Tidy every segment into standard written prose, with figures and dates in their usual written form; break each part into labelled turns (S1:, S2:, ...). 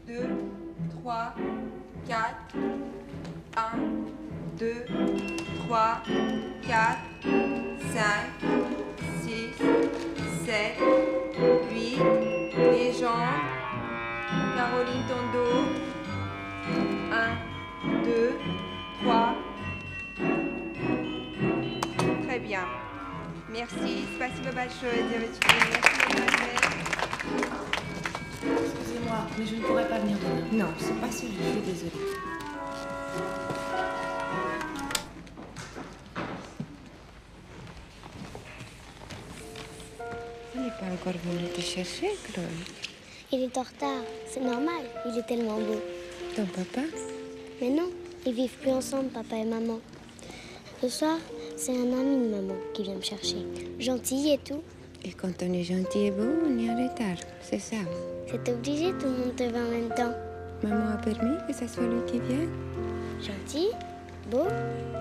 S1: 2, 3, 4. 1, 2, 3, 4, 5, 6, 7, 8. Les jambes. Caroline, ton dos. 1, 2, 3. Très bien. Merci. Спасибо большое, девочки. Merci, mademoiselle.
S2: Excusez-moi, mais je ne pourrais pas venir demain.
S1: Non, c'est pas celui, je suis désolée. Il n'est pas encore venu te chercher, Chloé.
S3: Il est en retard. C'est normal. Il est tellement beau.
S1: Ton papa?
S3: Mais non, ils vivent plus ensemble, papa et maman. Ce soir, c'est un ami de maman qui vient me chercher. Gentil et tout.
S1: Et quand on est gentil et beau, on est en retard. C'est ça.
S3: C'est obligé, tout le monde te va en même temps.
S1: Maman a permis que ça soit lui qui vienne.
S3: Gentil, beau,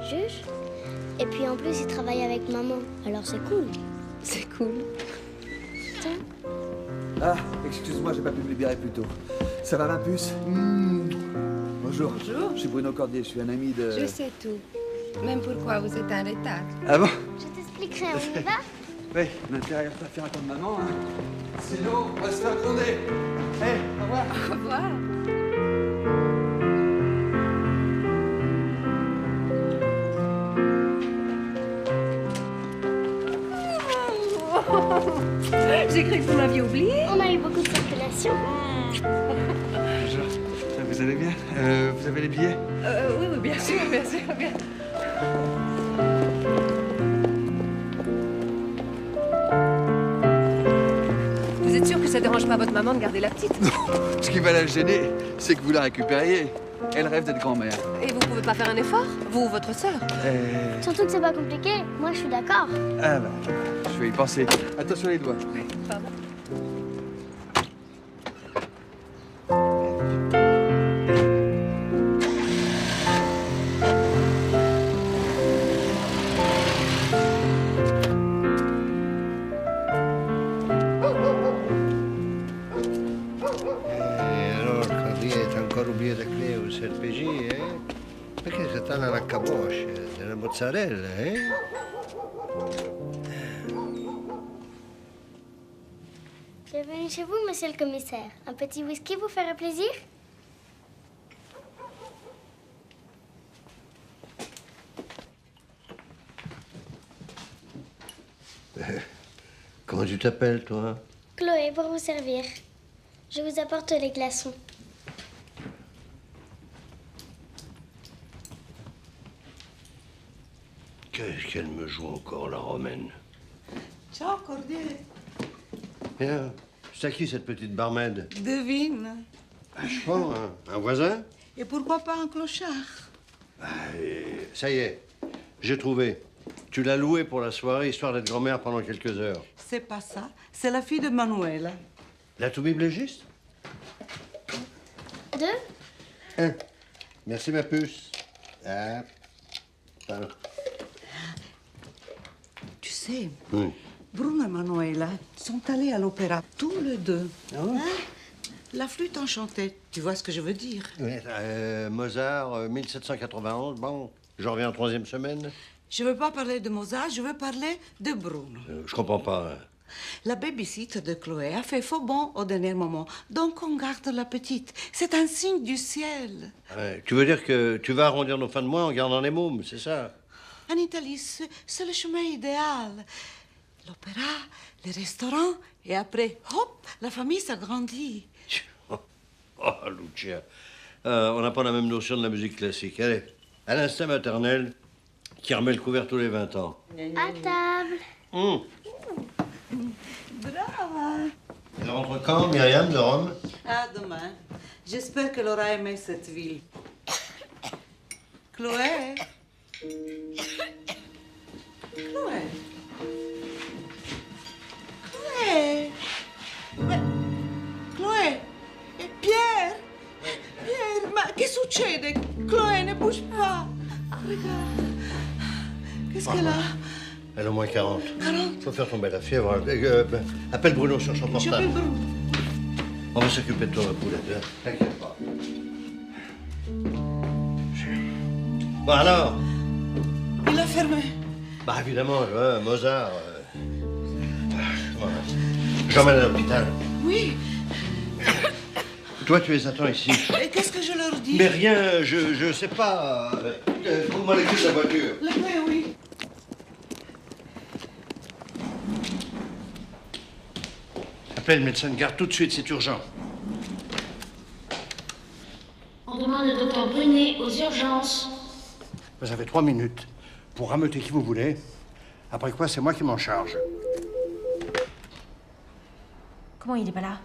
S3: juge. Et puis en plus, il travaille avec maman. Alors c'est cool.
S1: C'est cool.
S3: Tiens.
S4: Ah, excuse-moi, j'ai pas pu me libérer plus tôt. Ça va, ma puce? Bonjour.
S1: Bonjour.
S4: Je suis Bruno Cordier, je suis un ami de...
S1: Je sais tout. Même pourquoi vous êtes en retard.
S4: Ah bon?
S3: Je t'expliquerai, on y va?
S4: Oui, on a intérêt à faire attendre maman, hein. Sinon, on va se faire gronder. Hé, au revoir.
S1: Au revoir. J'ai cru que vous m'aviez oublié.
S3: On a eu beaucoup de circulation.
S4: Bonjour. Vous allez bien? Vous avez les billets?
S1: Oui, oui, bien sûr, bien sûr, bien. Vous êtes sûr que ça dérange pas votre maman de garder la petite?
S4: Non, ce qui va la gêner, c'est que vous la récupériez. Elle rêve d'être grand-mère.
S1: Et vous pouvez pas faire un effort? Vous ou votre sœur?
S3: Surtout que c'est pas compliqué. Moi, je suis d'accord.
S4: Ah bah, je vais y penser. Attention les doigts.
S1: Pardon.
S5: RPG, Perché si stanno a capoccia delle mozzarella,
S3: Bienvenue chez vous, monsieur le commissaire. Un petit whisky vous ferait plaisir?
S5: Comment tu t'appelles, toi?
S3: Chloé, pour vous servir. Je vous apporte les glaçons.
S5: Qu'est-ce qu'elle me joue encore, la romaine?
S6: Ciao, Cordier.
S5: Bien. C'est à qui, cette petite barmaid?
S6: Devine.
S5: Je sais pas, un voisin?
S6: Et pourquoi pas un clochard?
S5: Ça y est, j'ai trouvé. Tu l'as loué pour la soirée, histoire d'être grand-mère pendant quelques heures.
S6: C'est pas ça. C'est la fille de Manuela.
S5: La toubib-légiste?
S3: 2.
S5: Merci, ma puce. Ah, pardon.
S6: Tu sais,
S5: Oui.
S6: Bruno et Manuela sont allés à l'opéra, tous les deux.
S5: Ah ouais?
S6: La flûte enchantée, tu vois ce que je veux dire?
S5: Oui, Mozart, 1791, bon, je reviens en 3e semaine.
S6: Je veux pas parler de Mozart, je veux parler de Bruno.
S5: Je comprends pas.
S6: La babysitter de Chloé a fait faux bon au dernier moment, donc on garde la petite. C'est un signe du ciel.
S5: Ouais, tu veux dire que tu vas arrondir nos fins de mois en gardant les mômes, c'est ça?
S6: En Italie, c'est le chemin idéal. L'opéra, les restaurants, et après, hop, la famille s'agrandit.
S5: Oh, Lucia, on n'a pas la même notion de la musique classique. Allez, à l'instinct maternel qui remet le couvert tous les 20 ans.
S3: À table.
S6: Brava.
S5: Elle rentre quand, Myriam, de Rome?
S6: À demain. J'espère qu'elle aura aimé cette ville. Chloé. Chloé. Chloé. Mais... Chloé. E Pierre. Pierre, ma che succede? Chloé, ne bouge pas. Regarde. Qu'est-ce qu'elle a?
S5: Elle a au moins 40.
S6: 40.
S5: Faut faire tomber la fièvre. Appelle Bruno sur son
S6: Je
S5: portable.
S6: peux Bruno.
S5: On va s'occuper de toi, ma poulette, hein. T'inquiète pas. Bon, alors?
S6: Il a fermé.
S5: Bah, évidemment, Mozart. Voilà. J'emmène à l'hôpital.
S6: Oui.
S5: Toi, tu les attends ici.
S6: Et qu'est-ce que je leur dis?
S5: Mais rien, je sais pas. Trouve-moi les clés de la voiture.
S6: La clé, oui.
S5: Appelez le médecin de garde tout de suite, c'est urgent.
S3: On demande le docteur Brunet aux urgences.
S5: Vous avez 3 minutes pour rameuter qui vous voulez. Après quoi, c'est moi qui m'en charge.
S2: Comment il est pas là?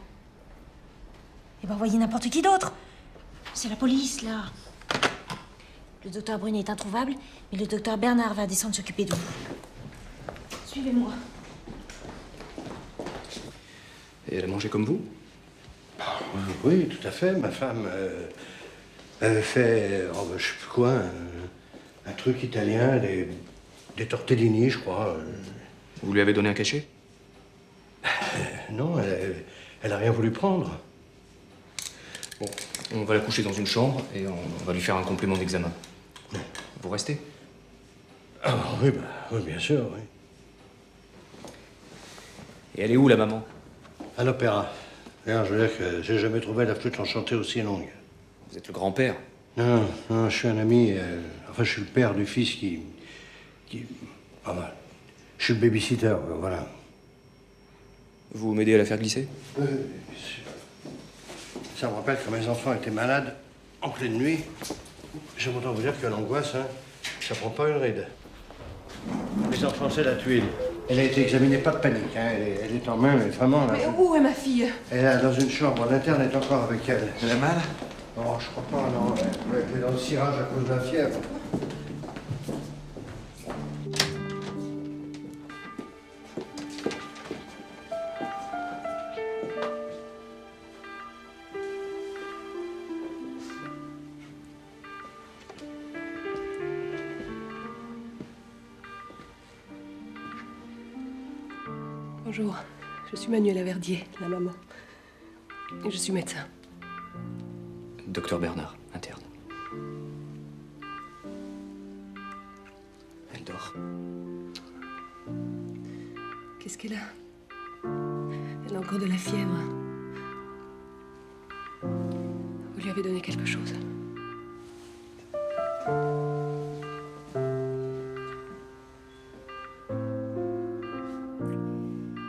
S2: Eh ben, envoyez n'importe qui d'autre. C'est la police, là. Le docteur Brunet est introuvable, mais le docteur Bernard va descendre s'occuper de vous. Suivez-moi.
S7: Et elle a mangé comme vous?
S5: Oui, tout à fait. Ma femme avait fait, je sais plus quoi, un truc italien, des tortellini, je crois.
S7: Vous lui avez donné un cachet?
S5: Non, elle a rien voulu prendre.
S7: Bon, on va la coucher dans une chambre et on va lui faire un complément d'examen. Vous restez?
S5: Ah oui, oui, bien sûr, oui.
S7: Et elle est où, la maman?
S5: À l'opéra. D'ailleurs, je veux dire que j'ai jamais trouvé la flûte enchantée aussi longue.
S7: Vous êtes le grand-père?
S5: Non, non, je suis un ami, enfin, je suis le père du fils qui... Ah ben, je suis le babysitter, voilà.
S7: Vous m'aidez à la faire glisser?
S5: Oui, bien sûr. Ça me rappelle quand mes enfants étaient malades, en pleine nuit. J'aime autant vous dire que l'angoisse, hein, ça prend pas une ride. Les enfants, c'est la tuile. Elle a été examinée, pas de panique, hein. Elle est en main, mais vraiment... Là,
S1: Mais où est ma fille?
S5: elle est dans une chambre, l'interne est encore avec elle.
S4: Elle a mal?
S5: Non, je crois pas, non. Elle est dans le cirage à cause de la fièvre.
S8: Bonjour, je suis Manuela Verdier, la maman. Et je suis médecin.
S7: Docteur Bernard, interne. Elle dort.
S8: Qu'est-ce qu'elle a? Elle a encore de la fièvre. Vous lui avez donné quelque chose?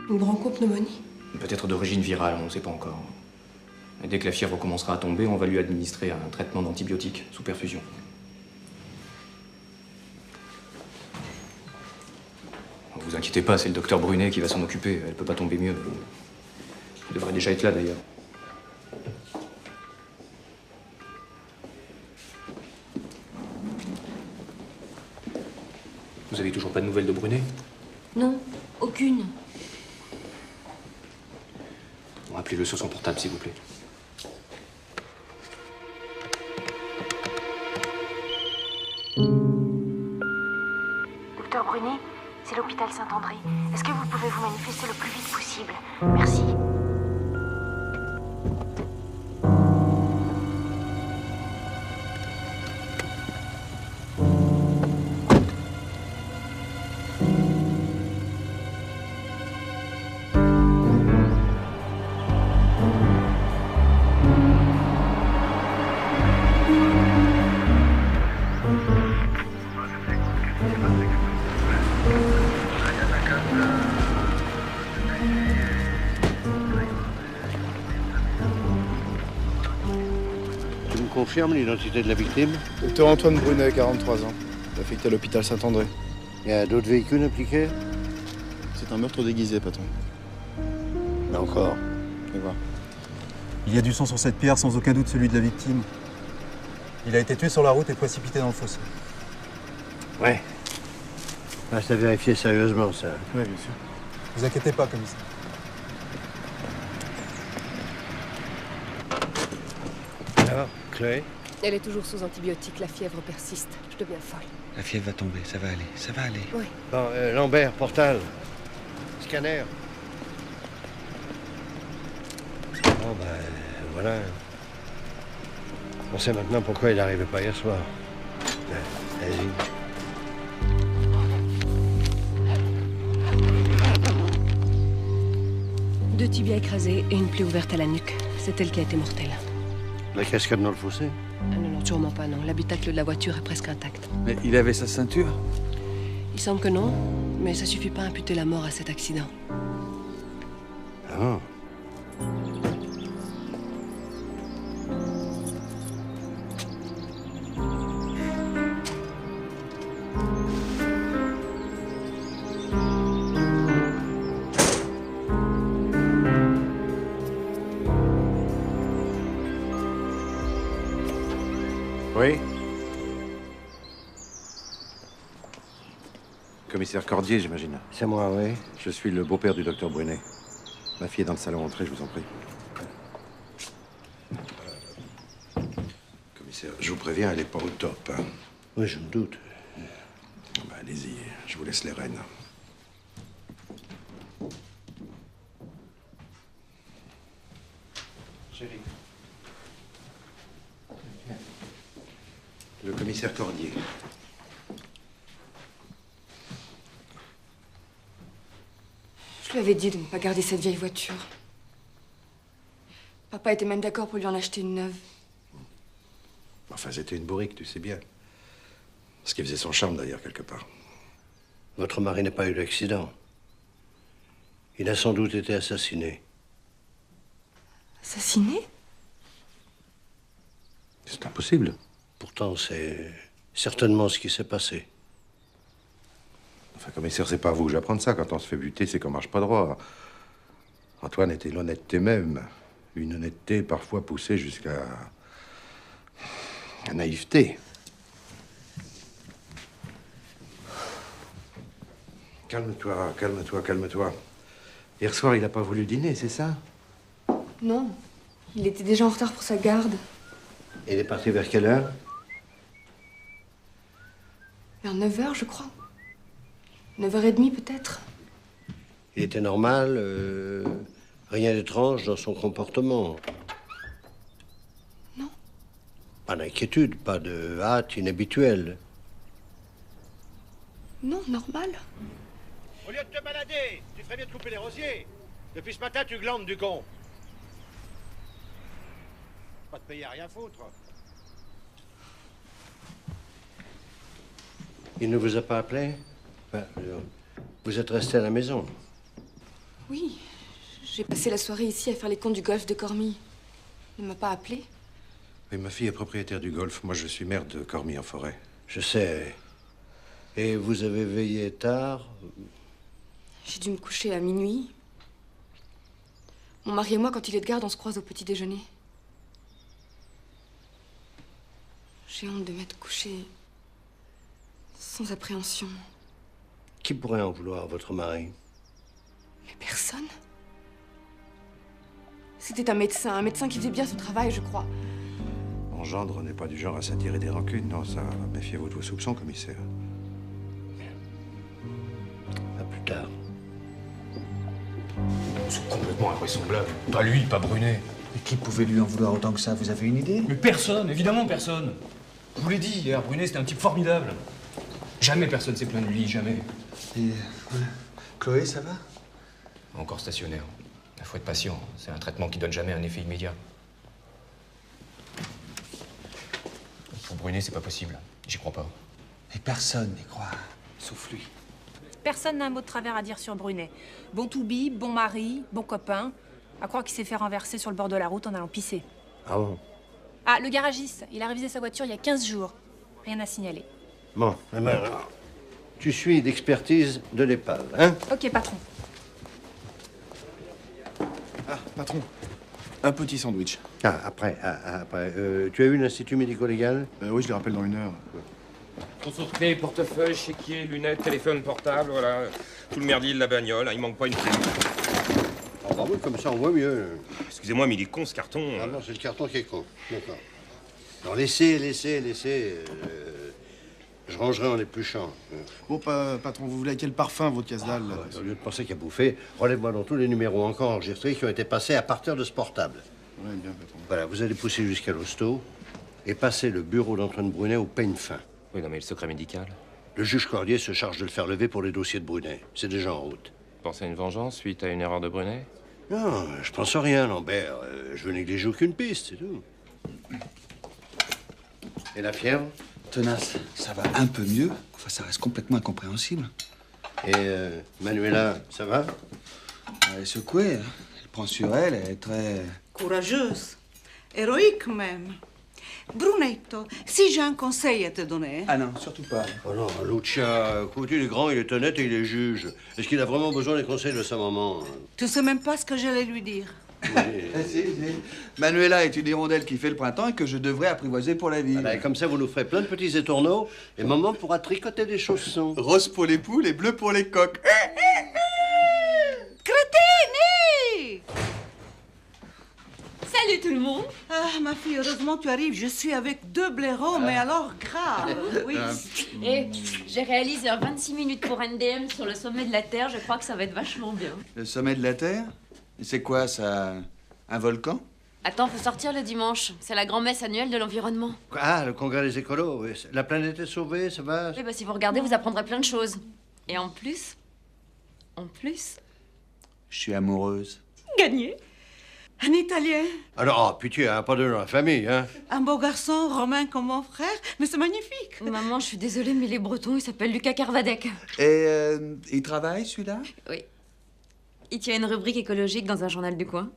S8: Une bronchopneumonie?
S7: Peut-être d'origine virale, on ne sait pas encore. Et dès que la fièvre commencera à tomber, on va lui administrer un traitement d'antibiotiques sous perfusion. Ne vous inquiétez pas, c'est le docteur Brunet qui va s'en occuper. Elle peut pas tomber mieux. Elle devrait déjà être là, d'ailleurs. Vous avez toujours pas de nouvelles de Brunet?
S2: Non, aucune.
S7: Bon, appelez-le sur son portable, s'il vous plaît.
S2: Docteur Brunet, c'est l'hôpital Saint-André. Est-ce que vous pouvez vous manifester le plus vite possible? Merci.
S5: Tu me confirmes l'identité de la victime?
S9: Docteur Antoine Brunet, 43 ans, affecté à l'hôpital Saint-André.
S5: Il y a d'autres véhicules impliqués?
S9: C'est un meurtre déguisé, patron.
S5: Là encore.
S9: Et voir.
S10: Il y a du sang sur cette pierre, sans aucun doute celui de la victime. Il a été tué sur la route et précipité dans le fossé.
S5: Ouais. Reste à vérifier sérieusement, ça.
S9: Oui, bien sûr.
S10: Vous inquiétez pas, commissaire.
S5: Alors, Chloé?
S8: Elle est toujours sous antibiotiques, la fièvre persiste. Je deviens folle.
S11: La fièvre va tomber, ça va aller, ça va aller.
S8: Oui.
S5: Bon, Lambert, Portal. Scanner. Bon, ben, voilà. On sait maintenant pourquoi il n'arrivait pas hier soir. Vas-y.
S8: Deux tibias écrasés et une plaie ouverte à la nuque. C'est elle qui a été mortelle.
S5: La cascade dans le fossé?
S8: Ah non, non, sûrement pas, non. L'habitacle de la voiture est presque intact.
S9: Mais il avait sa ceinture?
S8: Il semble que non, mais ça suffit pas à imputer la mort à cet accident.
S5: Ah bon?
S12: Oui. Commissaire Cordier, j'imagine.
S5: C'est moi, oui.
S12: Je suis le beau-père du docteur Brunet. Ma fille est dans le salon, entrez, je vous en prie. Commissaire, je vous préviens, elle n'est pas au top. Hein.
S5: Oui, je me doute.
S12: Bah, allez-y, je vous laisse les rênes.
S5: Chérie.
S12: Le commissaire Cordier.
S13: Je lui avais dit de ne pas garder cette vieille voiture. Papa était même d'accord pour lui en acheter une neuve.
S12: Enfin, c'était une bourrique, tu sais bien. Ce qui faisait son charme, d'ailleurs, quelque part.
S5: Votre mari n'a pas eu d'accident. Il a sans doute été assassiné.
S13: Assassiné?
S12: C'est impossible.
S5: Pourtant, c'est certainement ce qui s'est passé.
S12: Enfin, commissaire, c'est pas à vous que j'apprends ça. Quand on se fait buter, c'est qu'on marche pas droit. Antoine était l'honnêteté même. Une honnêteté parfois poussée jusqu'à la naïveté. Calme-toi, calme-toi, calme-toi. Hier soir, il n'a pas voulu dîner, c'est ça?
S13: Non. Il était déjà en retard pour sa garde.
S5: Et il est parti vers quelle heure?
S13: Vers 9h, je crois. 9h30 peut-être.
S5: Il était normal, rien d'étrange dans son comportement.
S13: Non.
S5: Pas d'inquiétude, pas de hâte inhabituelle.
S13: Non, normal.
S5: Au lieu de te balader, tu ferais bien de couper les rosiers. Depuis ce matin, tu glandes du con. Pas de payer à rien foutre. Il ne vous a pas appelé? Enfin, vous êtes resté à la maison?
S13: Oui. J'ai passé la soirée ici à faire les comptes du golfe de Cormy. Il ne m'a pas appelé.
S12: Oui, ma fille est propriétaire du golf. Moi, je suis maire de Cormy en forêt.
S5: Je sais. Et vous avez veillé tard?
S13: J'ai dû me coucher à minuit. Mon mari et moi, quand il est de garde, on se croise au petit déjeuner. J'ai honte de m'être couchée sans appréhension.
S5: Qui pourrait en vouloir à votre mari?
S13: Mais personne. C'était un médecin qui faisait bien son travail, je crois.
S12: Mon gendre n'est pas du genre à s'attirer des rancunes. Non, ça, méfiez-vous de vos soupçons, commissaire.
S5: À plus tard.
S7: C'est complètement invraisemblable. Pas lui, pas Brunet.
S11: Mais qui pouvait lui en vouloir autant que ça? Vous avez une idée?
S7: Mais personne, évidemment personne. Je vous l'ai dit hier, Brunet c'était un type formidable. Jamais personne s'est plaint de lui, jamais.
S11: Et Chloé, ça va?
S7: Encore stationnaire. Il faut être patient. C'est un traitement qui donne jamais un effet immédiat. Pour Brunet, c'est pas possible. J'y crois pas.
S11: Et personne n'y croit, sauf lui.
S2: Personne n'a un mot de travers à dire sur Brunet. Bon toubib, bon mari, bon copain. À croire qu'il s'est fait renverser sur le bord de la route en allant pisser.
S5: Ah bon?
S2: Ah, le garagiste, il a révisé sa voiture il y a 15 jours. Rien à signaler.
S5: Bon, eh ben, tu suis d'expertise de l'épave, hein?
S2: Ok, patron.
S9: Ah, patron, un petit sandwich.
S5: Ah, après. Tu as eu l'Institut médico-légal?
S9: Oui, je les rappelle dans 1 heure.
S14: Trousseau de clés, portefeuille, chéquier, lunettes, téléphone portable, voilà. Tout le merdier de la bagnole, hein, il manque pas une clé.
S5: Oh, bah oui, comme ça, on voit mieux.
S14: Excusez-moi, mais il est con, ce carton.
S5: Ah non, c'est le carton qui est con. D'accord. Alors, laissez. Je rangerai en épluchant.
S9: Bon, patron, vous voulez quel parfum, votre casse-dalle, là?
S5: Au lieu de penser qu'à bouffer, relève-moi dans tous les numéros encore enregistrés qui ont été passés à partir de ce portable.
S12: Ouais, bien, patron.
S5: Voilà, vous allez pousser jusqu'à l'hosto et passer le bureau d'Antoine Brunet au peigne fin.
S14: Oui, non, mais le secret médical.
S5: Le juge Cordier se charge de le faire lever pour les dossiers de Brunet. C'est déjà en route.
S14: Pensez à une vengeance suite à une erreur de Brunet?
S5: Non, je pense à rien, Lambert. Je veux négliger aucune piste, c'est tout. Et la fièvre?
S11: Tenace, ça va un peu mieux. Enfin, ça reste complètement incompréhensible.
S5: Et Manuela, ça va?
S11: Elle est secouée. Hein. Elle prend sur elle, elle est très...
S6: Courageuse, héroïque même. Brunetto, si j'ai un conseil à te donner...
S11: Ah non, surtout pas.
S5: Oh non, Lucia, il est grand, il est honnête et il est juge. Est-ce qu'il a vraiment besoin des conseils de sa maman?
S6: Tu sais même pas ce que j'allais lui dire.
S11: Si. Manuela est une hirondelle qui fait le printemps et que je devrais apprivoiser pour la vie.
S5: Voilà, et comme ça, vous nous ferez plein de petits étourneaux et maman pourra tricoter des chaussons.
S11: Rose pour les poules et bleu pour les coqs.
S6: Crétine!
S2: Salut tout le monde.
S6: Ah, ma fille, heureusement tu arrives. Je suis avec 2 blaireaux, mais alors grave. Oui.
S2: Et j'ai réalisé un 26 minutes pour NDM sur le sommet de la Terre. Je crois que ça va être vachement bien.
S11: Le sommet de la Terre? Et c'est quoi, ça? Un volcan?
S2: Attends, faut sortir le dimanche. C'est la grand-messe annuelle de l'environnement.
S5: Ah, le congrès des écolos, oui. La planète est sauvée, ça va?
S2: Eh ben, si vous regardez, vous apprendrez plein de choses. Et en plus...
S11: Je suis amoureuse.
S2: Gagné.
S6: Un Italien,
S5: Alors, oh, pitié, hein, pas de dans la famille, hein?
S6: un beau garçon, romain comme mon frère, mais c'est magnifique.
S2: Maman, je suis désolée, mais les Bretons, il s'appelle Lucas Carvadec.
S11: Et il travaille, celui-là?
S2: Oui. Il tient une rubrique écologique dans un journal du coin.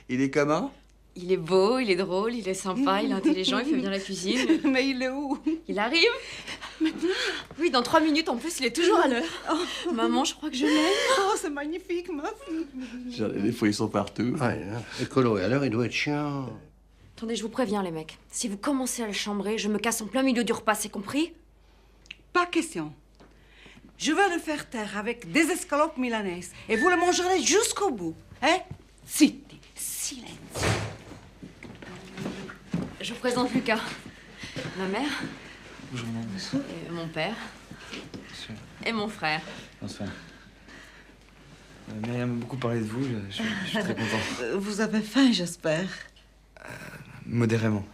S11: Il est comment?
S2: Il est beau, il est drôle, il est sympa, il est intelligent, il fait bien la cuisine.
S6: Mais il est où?
S2: Il arrive. Maintenant? Oui, dans 3 minutes, en plus, il est toujours à l'heure. Oh. Maman, je crois que je l'aime.
S6: Oh, c'est magnifique, ma fille.
S11: Les fois, ils sont partout.
S5: Ouais, hein. Écolo, et alors, il doit être chiant.
S2: Attendez, je vous préviens, les mecs. Si vous commencez à le chambrer, je me casse en plein milieu du repas, c'est compris?
S6: Pas question. Je vais le faire taire avec des escalopes milanaises. Et vous le mangerez jusqu'au bout. Hein? Zitti, silenzio.
S2: Je vous présente Lucas. Ma mère.
S11: Bonjour, maman.
S2: Et mon père. Et mon frère.
S11: Bonsoir. Myriam m'a beaucoup parlé de vous, je suis très content.
S6: Vous avez faim, j'espère.
S11: Modérément.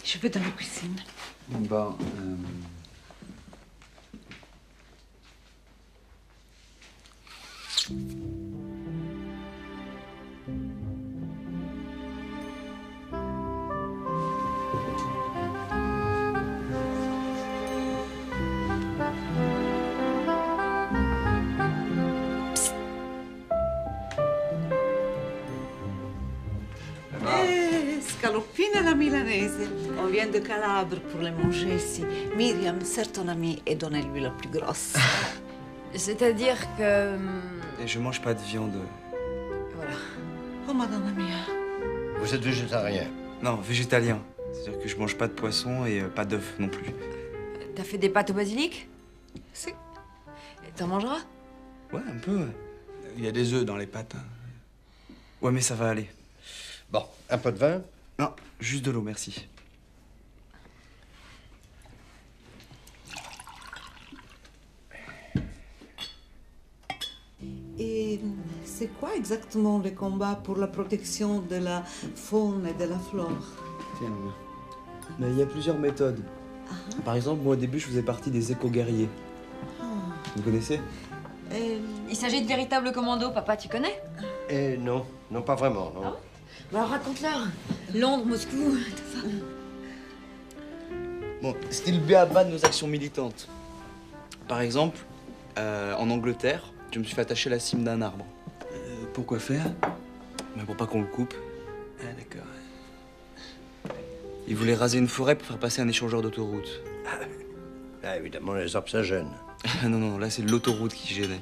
S6: Je vais dans la cuisine.
S11: Bon,
S6: Scalopine à la milanaise. On vient de Calabre pour les manger ici. Myriam, serre ton ami et donnez-lui la plus grosse.
S2: C'est-à-dire que...
S11: Et je mange pas de viande.
S2: Voilà.
S6: Oh, madame mia.
S5: Vous êtes végétarien?
S11: Non, végétalien. C'est-à-dire que je mange pas de poisson et pas d'œufs non plus.
S2: T'as fait des pâtes au basilic?
S6: Si.
S2: T'en mangeras?
S11: Ouais, un peu. Il y a des œufs dans les pâtes. Hein. Ouais, mais ça va aller.
S5: Bon, un peu de vin?
S11: Non, juste de l'eau, merci.
S6: Et c'est quoi exactement le combat pour la protection de la faune et de la flore?
S15: Tiens, mais il y a plusieurs méthodes. Par exemple, moi au début, je faisais partie des éco-guerriers. Vous connaissez?
S2: Il s'agit de véritables commandos, papa, tu connais?
S5: Non, non, pas vraiment, non.
S2: Ah ouais? Bah alors raconte-leur. Londres, Moscou, tout ça.
S15: Bon, c'était le b.a.-ba de nos actions militantes. Par exemple, en Angleterre, je me suis fait attacher à la cime d'un arbre.
S11: Pourquoi faire?
S15: Mais pour pas qu'on le coupe.
S11: Ah, d'accord.
S15: Ils voulaient raser une forêt pour faire passer un échangeur d'autoroute.
S5: Ah, évidemment, les arbres, ça gêne.
S15: Non, là, c'est l'autoroute qui gênait.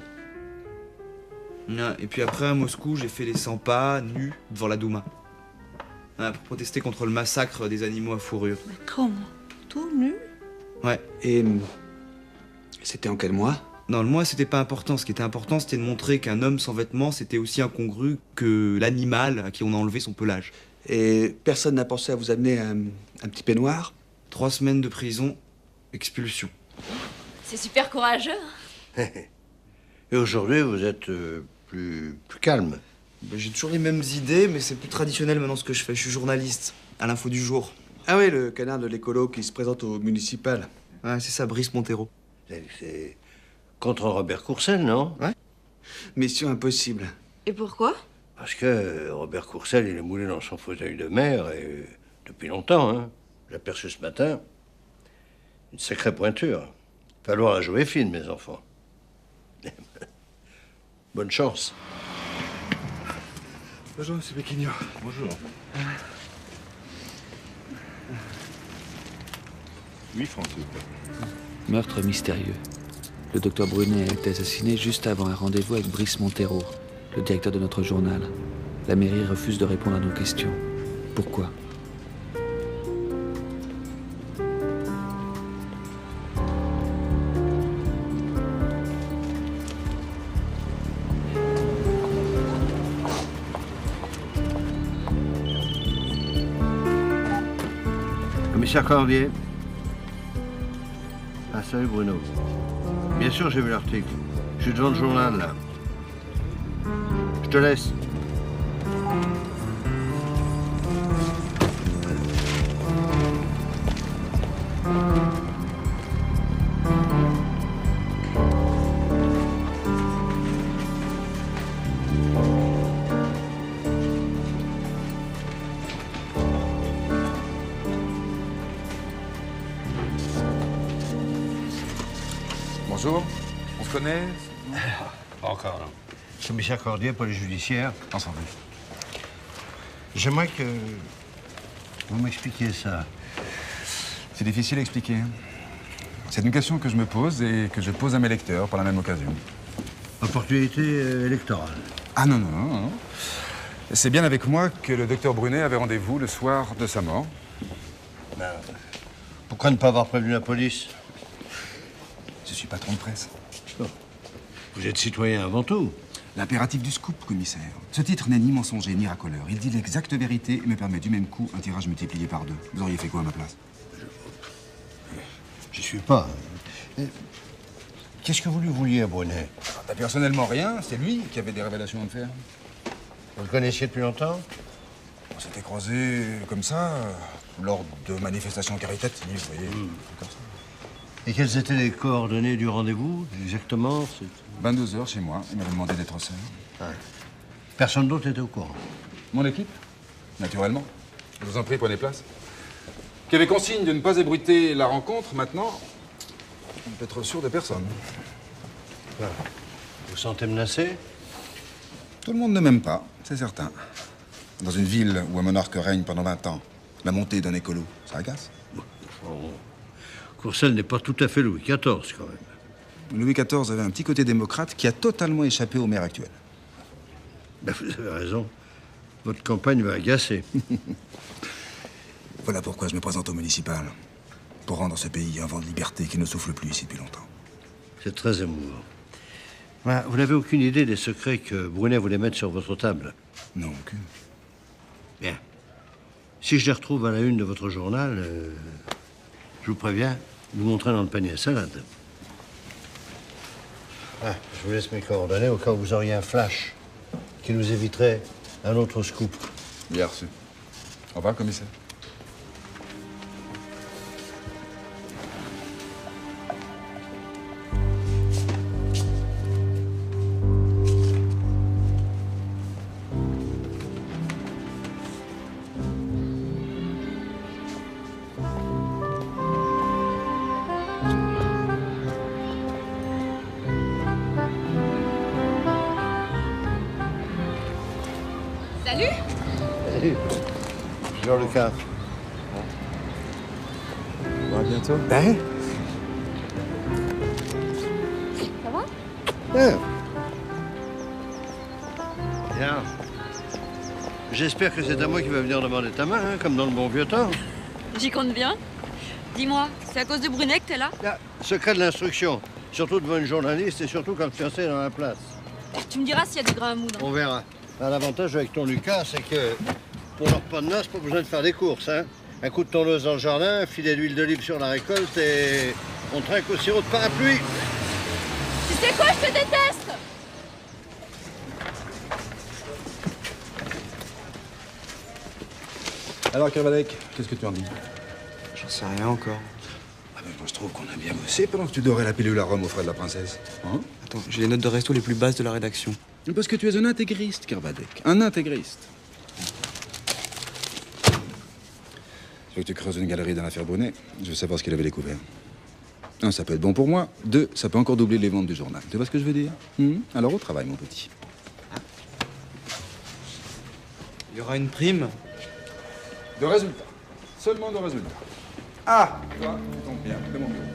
S15: Et puis après, à Moscou, j'ai fait les 100 pas, nus, devant la Douma. Pour protester contre le massacre des animaux à fourrure.
S6: Mais comment? Tout nu?
S15: Ouais.
S11: Et c'était en quel mois?
S15: Non, le mois, c'était pas important. Ce qui était important, c'était de montrer qu'un homme sans vêtements, c'était aussi incongru que l'animal à qui on a enlevé son pelage.
S11: Et personne n'a pensé à vous amener un petit peignoir?
S15: 3 semaines de prison, expulsion.
S2: C'est super courageux.
S5: Et aujourd'hui, vous êtes plus calme.
S15: J'ai toujours les mêmes idées, mais c'est plus traditionnel maintenant ce que je fais. Je suis journaliste, à l'info du jour.
S11: Ah oui, le canard de l'écolo qui se présente au municipal.
S15: Ouais, c'est ça, Brice Montero.
S5: C'est contre Robert Courcelles, non?
S11: Ouais. Mission impossible.
S13: Et pourquoi?
S5: Parce que Robert Courcelles, il est moulé dans son fauteuil de maire, et depuis longtemps, hein. J'ai aperçu ce matin une sacrée pointure. Falloir la jouer fine, mes enfants. Bonne chance.
S11: Bonjour, monsieur Péquignot.
S12: Bonjour. Oui, François.
S16: Meurtre mystérieux. Le docteur Brunet a été assassiné juste avant un rendez-vous avec Brice Montero, le directeur de notre journal. La mairie refuse de répondre à nos questions. Pourquoi?
S5: Commissaire Cordier. Ah, salut Bruno. Bien sûr, j'ai vu l'article. Je suis devant le journal, là. Je te laisse.
S9: Bonjour, on se connaît?
S5: Pas encore, non. Commissaire Cordier, police judiciaire.
S9: Ensemble.
S5: J'aimerais que vous m'expliquiez ça.
S9: C'est difficile à expliquer. C'est une question que je me pose et que je pose à mes lecteurs par la même occasion.
S5: Opportunité électorale.
S9: Ah non, non, non, non. C'est bien avec moi que le docteur Brunet avait rendez-vous le soir de sa mort.
S5: Ben, pourquoi ne pas avoir prévenu la police?
S9: Je suis patron de presse.
S5: Vous êtes citoyen avant tout.
S9: L'impératif du scoop, commissaire. Ce titre n'est ni mensonger ni racoleur. Il dit l'exacte vérité et me permet du même coup un tirage multiplié par 2. Vous auriez fait quoi à ma place?
S5: Je suis pas. Qu'est-ce que vous lui vouliez à Brunet?
S9: Personnellement, rien. C'est lui qui avait des révélations à me faire.
S5: Vous le connaissiez depuis longtemps?
S9: On s'était croisés comme ça, lors de manifestations caritatives, vous voyez. Comme ça.
S5: Et quelles étaient les coordonnées du rendez-vous, exactement?
S9: 22h chez moi. Il m'avait demandé d'être seul.
S5: Ouais. Personne d'autre était au courant?
S9: Mon équipe, naturellement. Je vous en prie, prenez place. Qui avait consigne de ne pas ébruiter la rencontre, maintenant, on peut être sûr de personne.
S5: Voilà. Vous vous sentez menacé?
S9: Tout le monde ne m'aime pas, c'est certain. Dans une ville où un monarque règne pendant 20 ans, la montée d'un écolo, ça agace.
S5: Bon. Courcelles n'est pas tout à fait Louis XIV, quand même.
S9: Louis XIV avait un petit côté démocrate qui a totalement échappé au maire actuel.
S5: Ben, vous avez raison. Votre campagne va agacer.
S9: Voilà pourquoi je me présente au municipal. Pour rendre ce pays un vent de liberté qui ne souffle plus ici depuis longtemps.
S5: C'est très émouvant. Voilà, vous n'avez aucune idée des secrets que Brunet voulait mettre sur votre table?
S9: Non, aucune.
S5: Bien. Si je les retrouve à la une de votre journal, je vous préviens, vous montrez dans le panier à salade. Ah, je vous laisse mes coordonnées au cas où vous auriez un flash qui nous éviterait un autre scoop.
S9: Bien reçu. Au revoir, commissaire.
S13: Salut.
S5: Salut. Jean-Lucas.
S9: À bientôt.
S5: Hein?
S3: Ça va?
S5: Bien. Bien. J'espère que c'est à moi qui va venir demander ta main, hein, comme dans le bon vieux temps.
S13: J'y compte bien. Dis-moi, c'est à cause de Brunet que t'es là?
S5: Secret de l'instruction. Surtout devant une journaliste et surtout quand tu es dans la place.
S13: Tu me diras s'il y a du grain à moudre.
S5: On verra. L'avantage avec ton Lucas, c'est que pour leur repas de noces, pas besoin de faire des courses. Hein. Un coup de tondeuse dans le jardin, un filet d'huile d'olive sur la récolte et on trinque au sirop de parapluie.
S13: Tu sais quoi, je te déteste!
S9: Alors, Kervalek, qu'est-ce que tu en dis?
S15: J'en sais rien encore.
S9: Ah ben, moi, je trouve qu'on a bien bossé pendant que tu dorais la pilule à Rome aux frais de la princesse. Hein?
S15: Attends, j'ai les notes de resto les plus basses de la rédaction.
S9: Parce que tu es un intégriste, Kervalek. Un intégriste. Je veux que tu creuses une galerie dans l'affaire Brunet. Je veux savoir ce qu'il avait découvert. Un, ça peut être bon pour moi. Deux, ça peut encore doubler les ventes du journal. Tu vois ce que je veux dire? Alors au travail, mon petit.
S15: Il y aura une prime?
S9: De résultats. Seulement de résultats. Ah, toi, tu tombes bien. C'est mon bureau.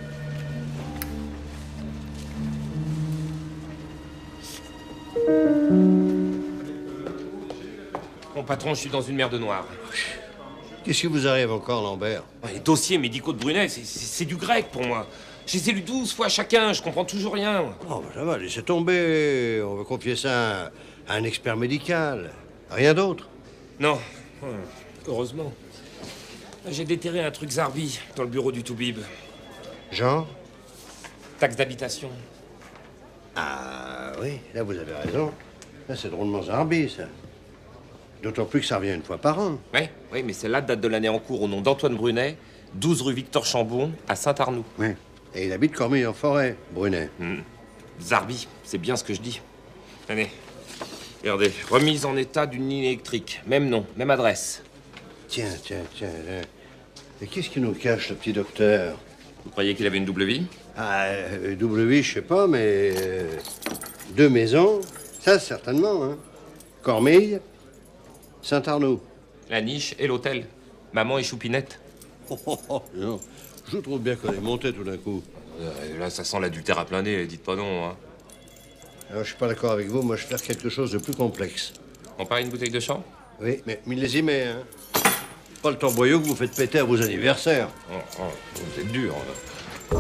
S14: Mon patron, je suis dans une merde noire.
S5: Qu'est-ce qui vous arrive encore, Lambert?
S14: Les dossiers médicaux de Brunet, c'est du grec pour moi. Je les ai lus 12 fois chacun, je comprends toujours rien.
S5: Oh, ben ça va, laissez tomber. On va confier ça à un expert médical. Rien d'autre?
S14: Non, heureusement. J'ai déterré un truc zarbi dans le bureau du Toubib.
S5: Genre?
S14: Taxe d'habitation.
S5: Ah oui, là vous avez raison. Là, c'est drôlement zarbi, ça. D'autant plus que ça revient une fois par an.
S14: Oui, mais celle-là date de l'année en cours au nom d'Antoine Brunet, 12 rue Victor Chambon, à Saint-Arnoux.
S5: Oui. Et il habite Cormeilles-en-Forêt, Brunet.
S14: Zarbi, c'est bien ce que je dis. Allez, regardez, remise en état d'une ligne électrique. Même nom, même adresse.
S5: Tiens. Et qu'est-ce qui nous cache, le petit docteur?
S14: Vous croyez qu'il avait une double vie?
S5: Ah, double vie, je sais pas, mais... 2 maisons, ça, certainement, hein. Cormeilles, Saint-Arnoux.
S14: La niche et l'hôtel. Maman et Choupinette.
S5: Non. Je trouve bien qu'on est monté tout d'un coup.
S14: Là, ça sent l'adultère à plein nez, dites pas non, hein.
S5: Alors, je suis pas d'accord avec vous, moi je vais faire quelque chose de plus complexe.
S14: On parie une bouteille de champ?
S5: Oui, mais millésimé, hein. Pas le tamboyau que vous faites péter à vos anniversaires.
S14: Vous êtes dur, là.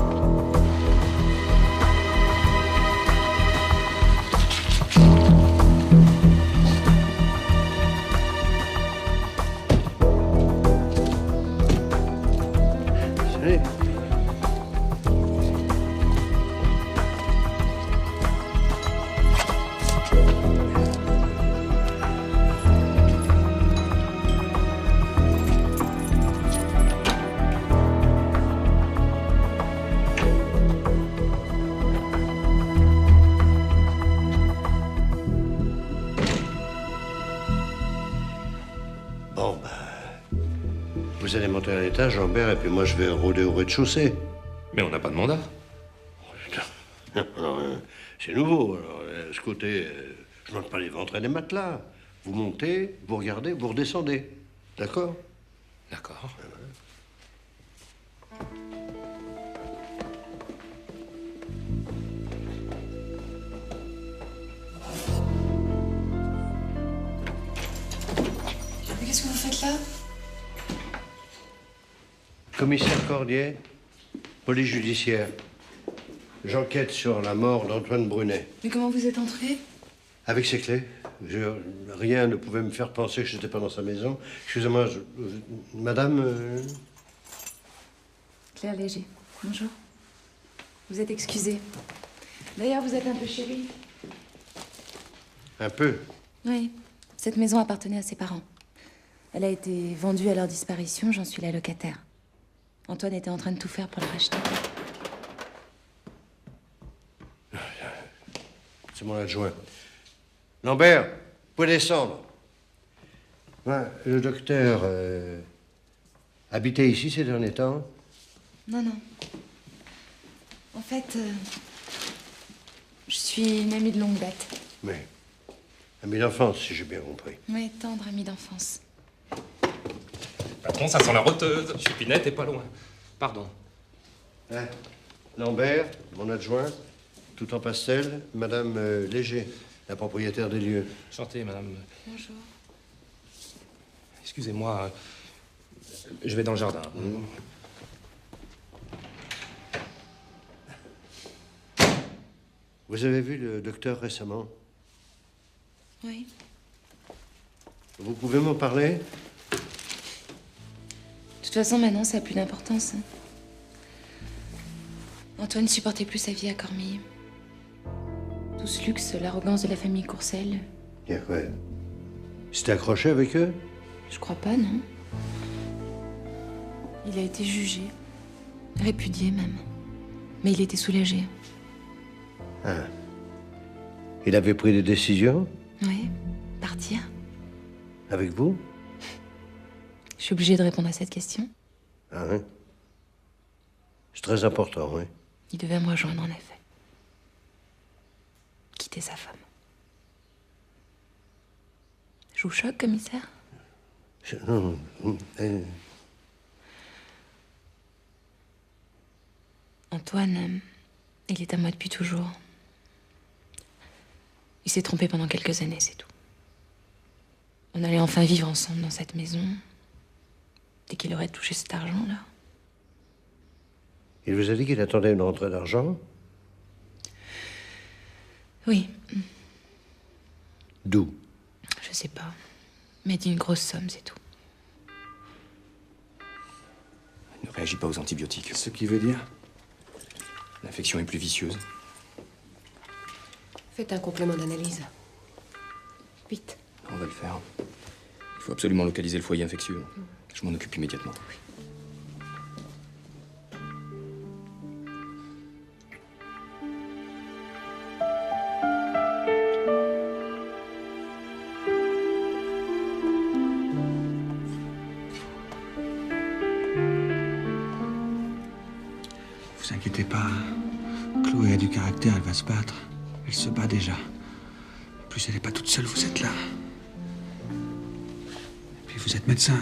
S5: Allez. Bon, bah... Vous allez monter à l'étage, Lambert, et puis moi je vais rôder au rez-de-chaussée.
S14: Mais on n'a pas de mandat.
S5: Alors, c'est nouveau. Alors, ce côté, je ne monte pas les ventres et les matelas. Vous montez, vous regardez, vous redescendez. D'accord?
S14: D'accord.
S13: Mais qu'est-ce que vous faites là?
S5: Commissaire Cordier, police judiciaire. J'enquête sur la mort d'Antoine Brunet.
S13: Mais comment vous êtes entré?
S5: Avec ses clés. Rien ne pouvait me faire penser que je n'étais pas dans sa maison. Excusez-moi, madame...
S13: Claire Léger, bonjour. Vous êtes excusée. D'ailleurs, vous êtes un peu chérie.
S5: Un peu.
S13: Oui. Cette maison appartenait à ses parents. Elle a été vendue à leur disparition, j'en suis la locataire. Antoine était en train de tout faire pour la racheter.
S5: C'est mon adjoint. Lambert, vous pouvez descendre. Ouais, le docteur habitait ici ces derniers temps?
S13: Non. En fait, je suis une amie de longue date.
S5: Mais, amie d'enfance, si j'ai bien compris.
S13: Oui, tendre amie d'enfance.
S14: Patron, ça sent la roteuse. Choupinette est pas loin. Pardon.
S5: Hein? Lambert, mon adjoint, tout en pastel, Madame Léger, la propriétaire des lieux.
S14: Enchanté, madame.
S13: Bonjour.
S14: Excusez-moi, je vais dans le jardin.
S5: Vous avez vu le docteur récemment?
S13: Oui.
S5: Vous pouvez m'en parler?
S13: De toute façon, maintenant, ça n'a plus d'importance. Antoine ne supportait plus sa vie à Cormeilles. Tout ce luxe, l'arrogance de la famille Courcelles.
S5: Bien, ouais. C'était accroché avec eux?
S13: Je crois pas, non. Il a été jugé, répudié même. Mais il était soulagé.
S5: Ah. Il avait pris des décisions?
S13: Oui, partir.
S5: Avec vous?
S13: Je suis obligée de répondre à cette question.
S5: Ah oui? C'est très important, oui.
S13: Il devait me rejoindre, en effet. Quitter sa femme. Je vous choque, commissaire?
S5: Non,
S13: Antoine, il est à moi depuis toujours. Il s'est trompé pendant quelques années, c'est tout. On allait enfin vivre ensemble dans cette maison. Dès qu'il aurait touché cet argent-là.
S5: Il vous a dit qu'il attendait une rentrée d'argent?
S13: Oui.
S5: D'où?
S13: Je sais pas. Mais il dit une grosse somme, c'est tout.
S7: Ne réagit pas aux antibiotiques.
S9: Ce qui veut dire?
S7: L'infection est plus vicieuse.
S8: Faites un complément d'analyse. Vite.
S7: On va le faire. Il faut absolument localiser le foyer infectieux. Je m'en occupe immédiatement.
S9: Vous inquiétez pas. Chloé a du caractère, elle va se battre. Elle se bat déjà. En plus, elle n'est pas toute seule, vous êtes là. Et puis, vous êtes médecin.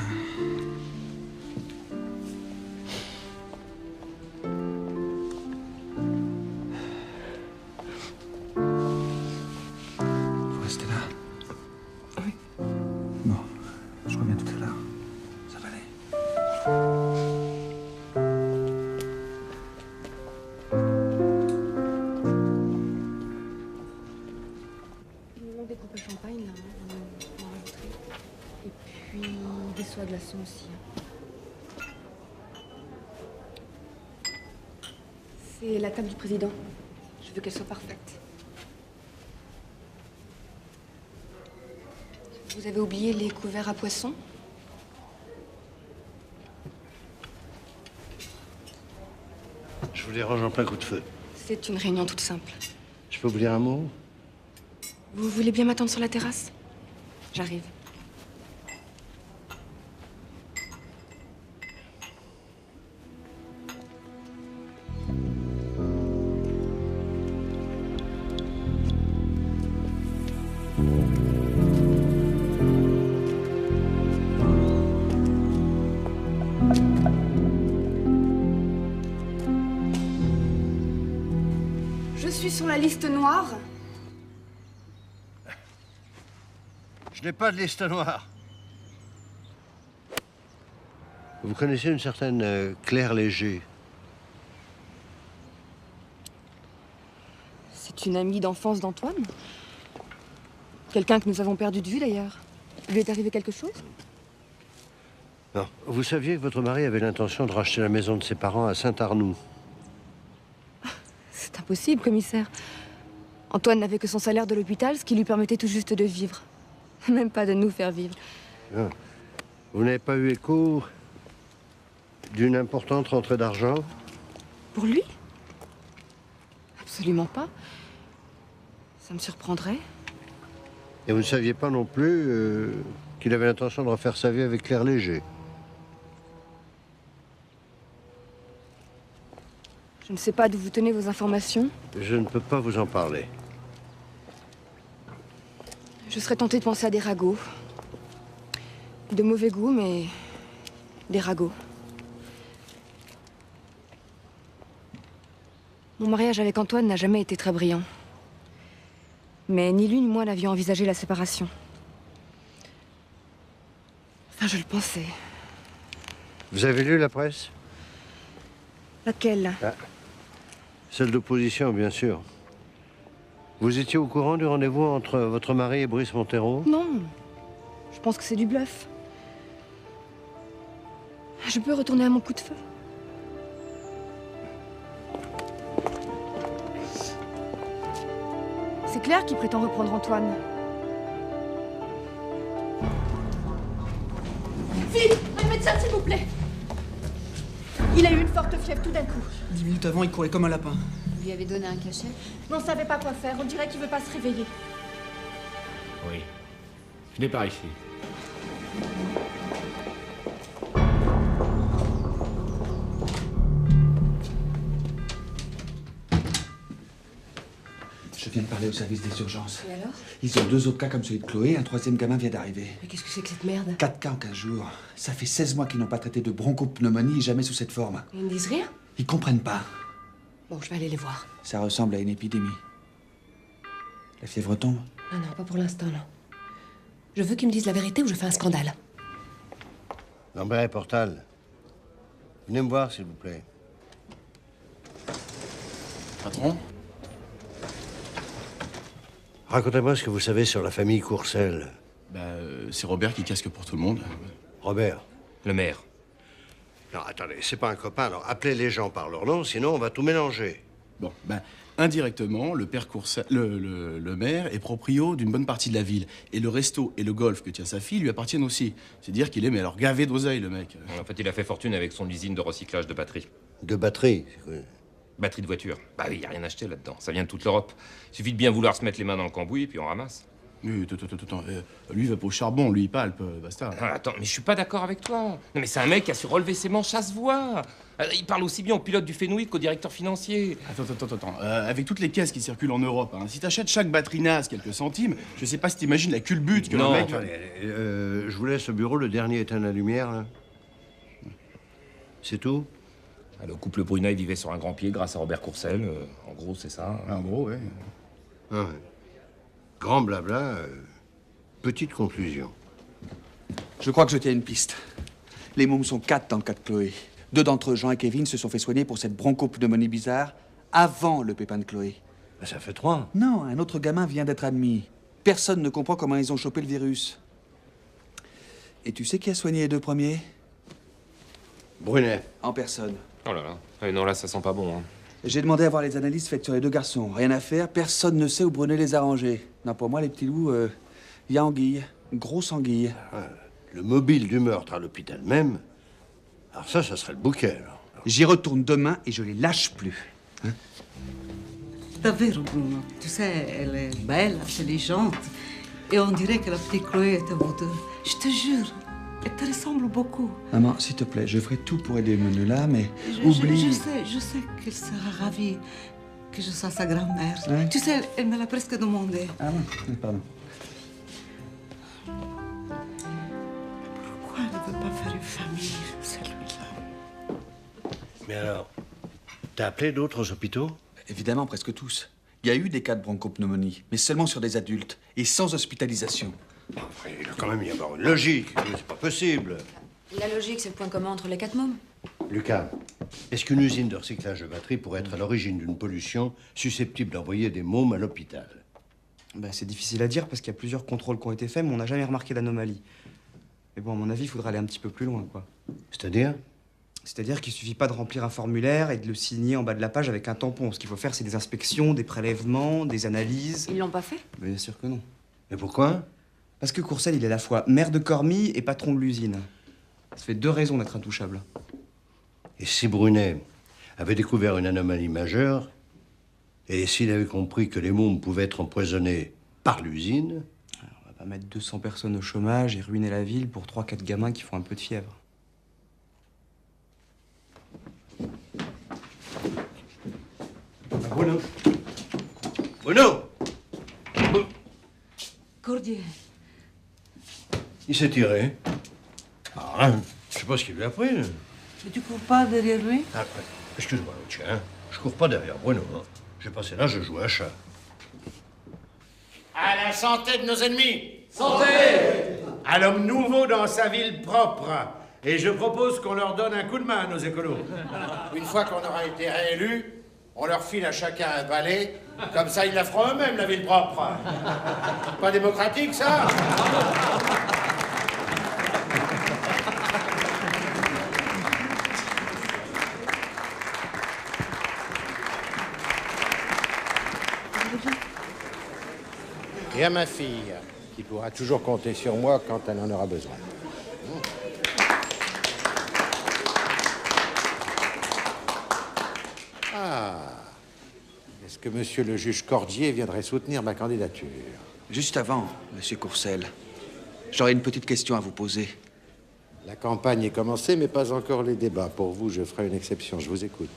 S9: Vous restez là?
S8: Oui.
S9: Bon, je reviens tout à l'heure. Ça va aller.
S8: Il nous manque des coupes à champagne, là. On en rajouterait. Et puis des soies glaçons aussi. C'est la table du président. Je veux qu'elle soit parfaite. Vous avez oublié les couverts à poissons?
S5: Je vous dérange en plein coup de feu.
S8: C'est une réunion toute simple.
S5: Je peux vous dire un mot?
S8: Vous voulez bien m'attendre sur la terrasse? J'arrive. Je suis sur la liste noire.
S5: Je n'ai pas de liste noire. Vous connaissez une certaine Claire Léger?
S8: C'est une amie d'enfance d'Antoine. Quelqu'un que nous avons perdu de vue d'ailleurs. Il lui est arrivé quelque chose?
S5: Non. Vous saviez que votre mari avait l'intention de racheter la maison de ses parents à Saint-Arnoux?
S8: C'est impossible, commissaire. Antoine n'avait que son salaire de l'hôpital, ce qui lui permettait tout juste de vivre. Même pas de nous faire vivre.
S5: Non. Vous n'avez pas eu écho d'une importante rentrée d'argent?
S8: Pour lui? Absolument pas. Ça me surprendrait.
S5: Et vous ne saviez pas non plus qu'il avait l'intention de refaire sa vie avec Claire Léger?
S8: Je ne sais pas d'où vous tenez vos informations.
S5: Je ne peux pas vous en parler.
S8: Je serais tentée de penser à des ragots. De mauvais goût, mais des ragots. Mon mariage avec Antoine n'a jamais été très brillant. Mais ni lui ni moi n'avions envisagé la séparation. Enfin, je le pensais.
S5: Vous avez lu la presse?
S8: Laquelle?
S5: Ah. Celle d'opposition, bien sûr. Vous étiez au courant du rendez-vous entre votre mari et Brice Montero?
S8: Non. Je pense que c'est du bluff. Je peux retourner à mon coup de feu? C'est Claire qui prétend reprendre Antoine.
S17: Vite! Un médecin, s'il vous plaît! Il a eu une forte fièvre tout d'un coup.
S15: 10 minutes avant, il courait comme un lapin.
S13: Vous lui avez donné un cachet?
S17: Mais on savait pas quoi faire. On dirait qu'il veut pas se réveiller.
S18: Oui. Venez par ici.
S9: Je viens de parler au service des urgences.
S13: Et alors?
S9: Ils ont 2 autres cas comme celui de Chloé, un 3e gamin vient d'arriver.
S13: Mais qu'est-ce que c'est que cette merde?
S9: 4 cas en 15 jours. Ça fait 16 mois qu'ils n'ont pas traité de bronchopneumonie et jamais sous cette forme.
S13: Ils ne disent rien?
S9: Ils comprennent pas.
S13: Bon, je vais aller les voir.
S9: Ça ressemble à une épidémie. La fièvre tombe?
S13: Ah non, pas pour l'instant, non. Je veux qu'ils me disent la vérité ou je fais un scandale.
S5: Lambert et Portal, venez me voir, s'il vous plaît.
S10: Patron?
S5: Racontez-moi ce que vous savez sur la famille Courcelles.
S10: C'est Robert qui casque pour tout le monde.
S5: Robert?
S14: Le maire.
S5: Non, attendez, c'est pas un copain, alors appelez les gens par leur nom, sinon on va tout mélanger.
S10: Bon, indirectement, le père Courcelles, le maire est proprio d'une bonne partie de la ville. Et le resto et le golf que tient sa fille lui appartiennent aussi. C'est dire qu'il est, mais alors, gavé d'oseille, le mec.
S14: En fait, il a fait fortune avec son usine de recyclage de batteries.
S5: De batteries?
S14: Batterie de voiture. Bah oui, y a rien acheté là-dedans. Ça vient de toute l'Europe. Il suffit de bien vouloir se mettre les mains dans le cambouis et puis on ramasse.
S10: Oui, attends. Lui, il va pas au charbon, lui, il palpe, basta.
S14: Ah, attends, mais je suis pas d'accord avec toi. Non, mais c'est un mec qui a su relever ses manches à se voir. Il parle aussi bien au pilote du Fenwick qu'au directeur financier.
S10: Attends. Avec toutes les caisses qui circulent en Europe, hein, si t'achètes chaque batterie naze quelques centimes, je sais pas si t'imagines la culbute que
S5: Non,
S10: le mec...
S5: je vous laisse au bureau, le dernier éteint la lumière, là. C'est tout?
S14: Le couple Brunet vivait sur un grand pied grâce à Robert Courcelles. En gros, c'est ça.
S10: En gros, ouais.
S5: Ah ouais. Grand blabla, petite conclusion.
S9: Je crois que je tiens une piste. Les mômes sont 4 dans le cas de Chloé. 2 d'entre eux, Jean et Kevin, se sont fait soigner pour cette bronchopneumonie bizarre avant le pépin de Chloé.
S5: Ça fait 3.
S9: Non, un autre gamin vient d'être admis. Personne ne comprend comment ils ont chopé le virus. Et tu sais qui a soigné les 2 premiers?
S5: Brunet.
S9: En personne.
S14: Oh là là. Non, là, ça sent pas bon. Hein.
S9: J'ai demandé à voir les analyses faites sur les 2 garçons. Rien à faire, personne ne sait où Brunet les a rangés. Non, pour moi, les petits loups, y a anguille. Une grosse anguille.
S5: Le mobile du meurtre à l'hôpital même. Alors ça serait le bouquet, alors.
S9: J'y retourne demain et je les lâche plus. Hein?
S6: Davvero, Bruno. Tu sais, elle est belle, intelligente. Et on dirait que la petite Chloé est à vous deux. Je te jure, elle te ressemble beaucoup.
S9: Maman, s'il te plaît, je ferai tout pour aider Manuela, mais oublie...
S6: Je sais qu'elle sera ravie que je sois sa grand-mère.
S9: Ouais.
S6: Tu sais, elle me l'a presque demandé.
S9: Ah bon, pardon.
S6: Pourquoi elle ne veut pas faire une famille, celui-là?
S5: Mais alors, t'as appelé d'autres hôpitaux?
S9: Évidemment, presque tous. Il y a eu des cas de bronchopneumonie, mais seulement sur des adultes et sans hospitalisation.
S5: Enfin, il doit quand même y avoir une logique. C'est pas possible.
S13: La logique, c'est le point commun entre les 4 mômes.
S5: Lucas, est-ce qu'une usine de recyclage de batteries pourrait être à l'origine d'une pollution susceptible d'envoyer des mômes à l'hôpital?
S15: C'est difficile à dire parce qu'il y a plusieurs contrôles qui ont été faits, mais on n'a jamais remarqué d'anomalie. Mais bon, à mon avis, il faudra aller un petit peu plus loin, quoi.
S5: C'est-à-dire?
S15: C'est-à-dire qu'il suffit pas de remplir un formulaire et de le signer en bas de la page avec un tampon. Ce qu'il faut faire, c'est des inspections, des prélèvements, des analyses.
S13: Ils l'ont pas fait?
S15: Bien sûr que non.
S5: Mais pourquoi?
S15: Parce que Courcelles, il est à la fois maire de Cormie et patron de l'usine. Ça fait 2 raisons d'être intouchable.
S5: Et si Brunet avait découvert une anomalie majeure, et s'il avait compris que les mômes pouvaient être empoisonnés par l'usine...
S15: On va pas mettre 200 personnes au chômage et ruiner la ville pour 3-4 gamins qui font un peu de fièvre.
S5: Bruno! Bruno!
S6: Cordier.
S5: Il s'est tiré. Ah, je sais pas ce qu'il lui a pris.
S6: Mais tu cours pas derrière lui?
S5: Ah, ouais. Excuse-moi, tiens. Je cours pas derrière Bruno. Hein. J'ai passé là, je joue à chat.
S19: À la santé de nos ennemis!
S20: Santé!
S19: À l'homme nouveau dans sa ville propre. Et je propose qu'on leur donne un coup de main, nos écolos. Une fois qu'on aura été réélus, on leur file à chacun un balai. Comme ça, ils la feront eux-mêmes, la ville propre. Pas démocratique, ça? Et à ma fille, qui pourra toujours compter sur moi quand elle en aura besoin. que monsieur le juge Cordier viendrait soutenir ma candidature.
S11: Juste avant, monsieur Courcelles, j'aurais une petite question à vous poser.
S19: La campagne est commencée, mais pas encore les débats. Pour vous, je ferai une exception. Je vous écoute.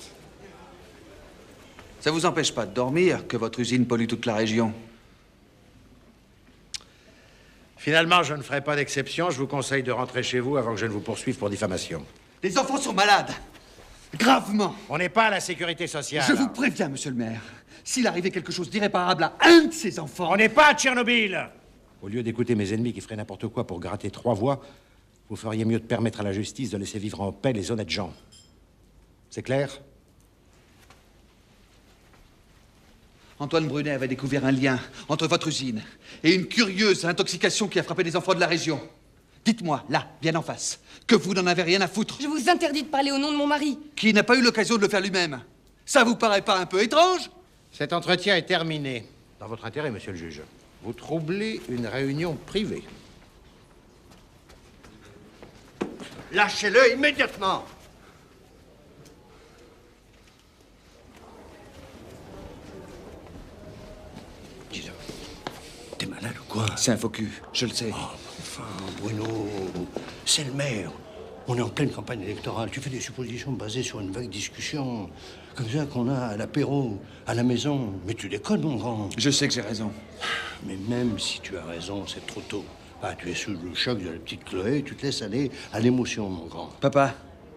S11: Ça vous empêche pas de dormir que votre usine pollue toute la région?
S19: Finalement, je ne ferai pas d'exception. Je vous conseille de rentrer chez vous avant que je ne vous poursuive pour diffamation.
S11: Les enfants sont malades. Gravement.
S19: On n'est pas à la sécurité sociale.
S11: Je vous préviens, monsieur le maire. S'il arrivait quelque chose d'irréparable à un de ces enfants...
S19: On n'est pas à Tchernobyl. Au lieu d'écouter mes ennemis qui feraient n'importe quoi pour gratter 3 voix, vous feriez mieux de permettre à la justice de laisser vivre en paix les honnêtes gens. C'est clair?
S11: Antoine Brunet avait découvert un lien entre votre usine et une curieuse intoxication qui a frappé des enfants de la région. Dites-moi, là, bien en face, que vous n'en avez rien à foutre.
S20: Je vous interdis de parler au nom de mon mari.
S11: Qui n'a pas eu l'occasion de le faire lui-même. Ça vous paraît pas un peu étrange?
S19: Cet entretien est terminé. Dans votre intérêt, monsieur le juge. Vous troublez une réunion privée.
S5: Lâchez-le immédiatement.
S19: T'es malade ou quoi?
S11: C'est un faux cul, je le sais.
S19: Oh, enfin, Bruno, c'est le maire. On est en pleine campagne électorale. Tu fais des suppositions basées sur une vague discussion, comme ça qu'on a à l'apéro, à la maison. Mais tu déconnes, mon grand.
S11: Je sais que j'ai raison.
S19: Mais même si tu as raison, c'est trop tôt. Ah, tu es sous le choc de la petite Chloé, tu te laisses aller à l'émotion, mon grand.
S11: Papa,